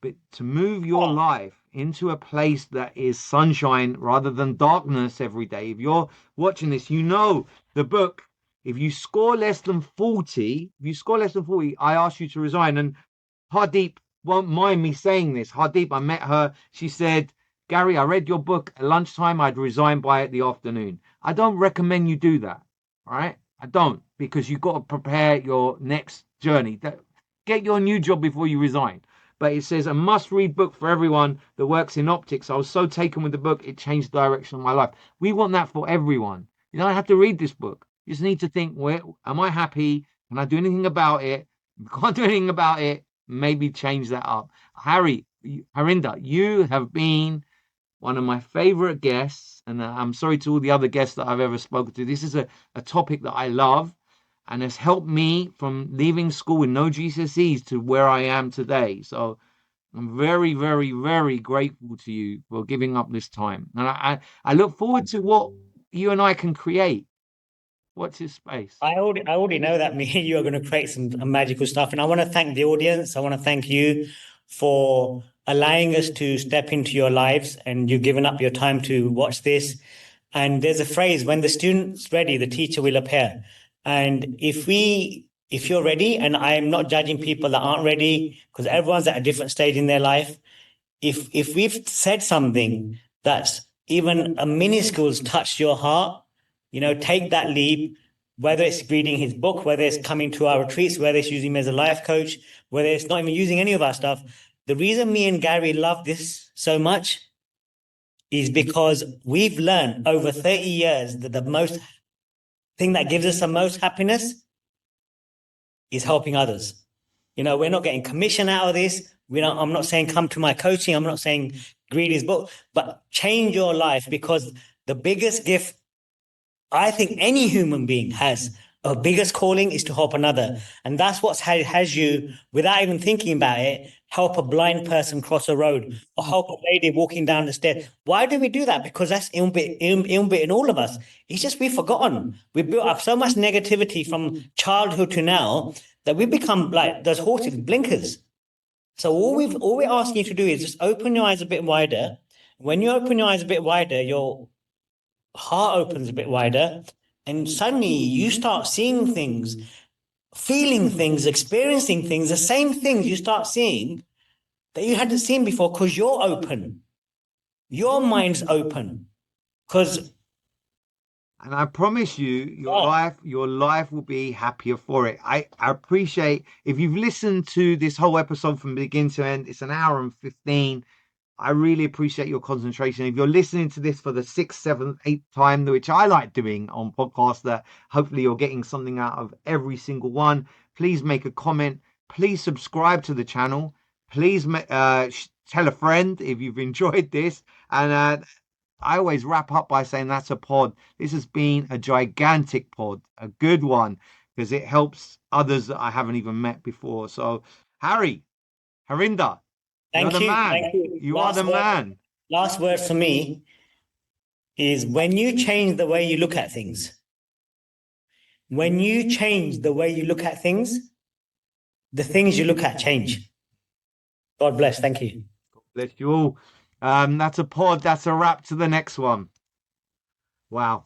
But to move your life into a place that is sunshine rather than darkness every day. If you're watching this, you know the book. If you score less than 40, I ask you to resign. And Hardeep won't mind me saying this. Hardeep, I met her. She said, Garry, I read your book at lunchtime. I'd resign by it the afternoon. I don't recommend you do that. All right. I don't, because you've got to prepare your next journey. Get your new job before you resign. But it says a must-read book for everyone that works in optics. I was so taken with the book, it changed the direction of my life. We want that for everyone. You don't have to read this book. You just need to think, where am I happy? Can I do anything about it? If I can't do anything about it, maybe change that up. Harinder, you have been one of my favorite guests, and I'm sorry to all the other guests that I've ever spoken to. This is a topic that I love and has helped me from leaving school with no GCSEs to where I am today. So I'm very, very, very grateful to you for giving up this time. And I look forward to what you and I can create. What's his space? I already know that me and you are going to create some magical stuff. And I want to thank the audience. I want to thank you for allowing us to step into your lives, and you've given up your time to watch this. And there's a phrase, when the student's ready, the teacher will appear. And if you're ready, and I'm not judging people that aren't ready, because everyone's at a different stage in their life. If we've said something that's even a minuscule's touched your heart, take that leap, whether it's reading his book, whether it's coming to our retreats, whether it's using him as a life coach, whether it's not even using any of our stuff. The reason me and Garry love this so much is because we've learned over 30 years that the most thing that gives us the most happiness is helping others. We're not getting commission out of this. I'm not saying come to my coaching. I'm not saying read his book, but change your life, because the biggest gift I think any human being has, a biggest calling, is to help another. And that's what has you, without even thinking about it, help a blind person cross a road, or help a lady walking down the stairs. Why do we do that? Because that's inbuilt in all of us. It's just we've forgotten. We built up so much negativity from childhood to now that we become like those horses, blinkers. So all we're asking you to do is just open your eyes a bit wider. When you open your eyes a bit wider, your heart opens a bit wider, and suddenly you start seeing things, feeling things, experiencing things, the same things you start seeing that you hadn't seen before, because you're open. your mind's open. Because And I promise you, your life will be happier for it. I appreciate if you've listened to this whole episode from beginning to end, it's an hour and 15. I really appreciate your concentration. If you're listening to this for the sixth, seventh, eighth time, which I like doing on podcasts, that hopefully you're getting something out of every single one, please make a comment. Please subscribe to the channel. Please tell a friend if you've enjoyed this. And I always wrap up by saying that's a pod. This has been a gigantic pod, a good one, because it helps others that I haven't even met before. So, Harinder, you're thank the you. man. Thank you. You are the man. Last word for me is when you change the way you look at things, when you change the way you look at things, the things you look at change. God bless. Thank you. Bless you all. That's a pod. That's a wrap to the next one. Wow.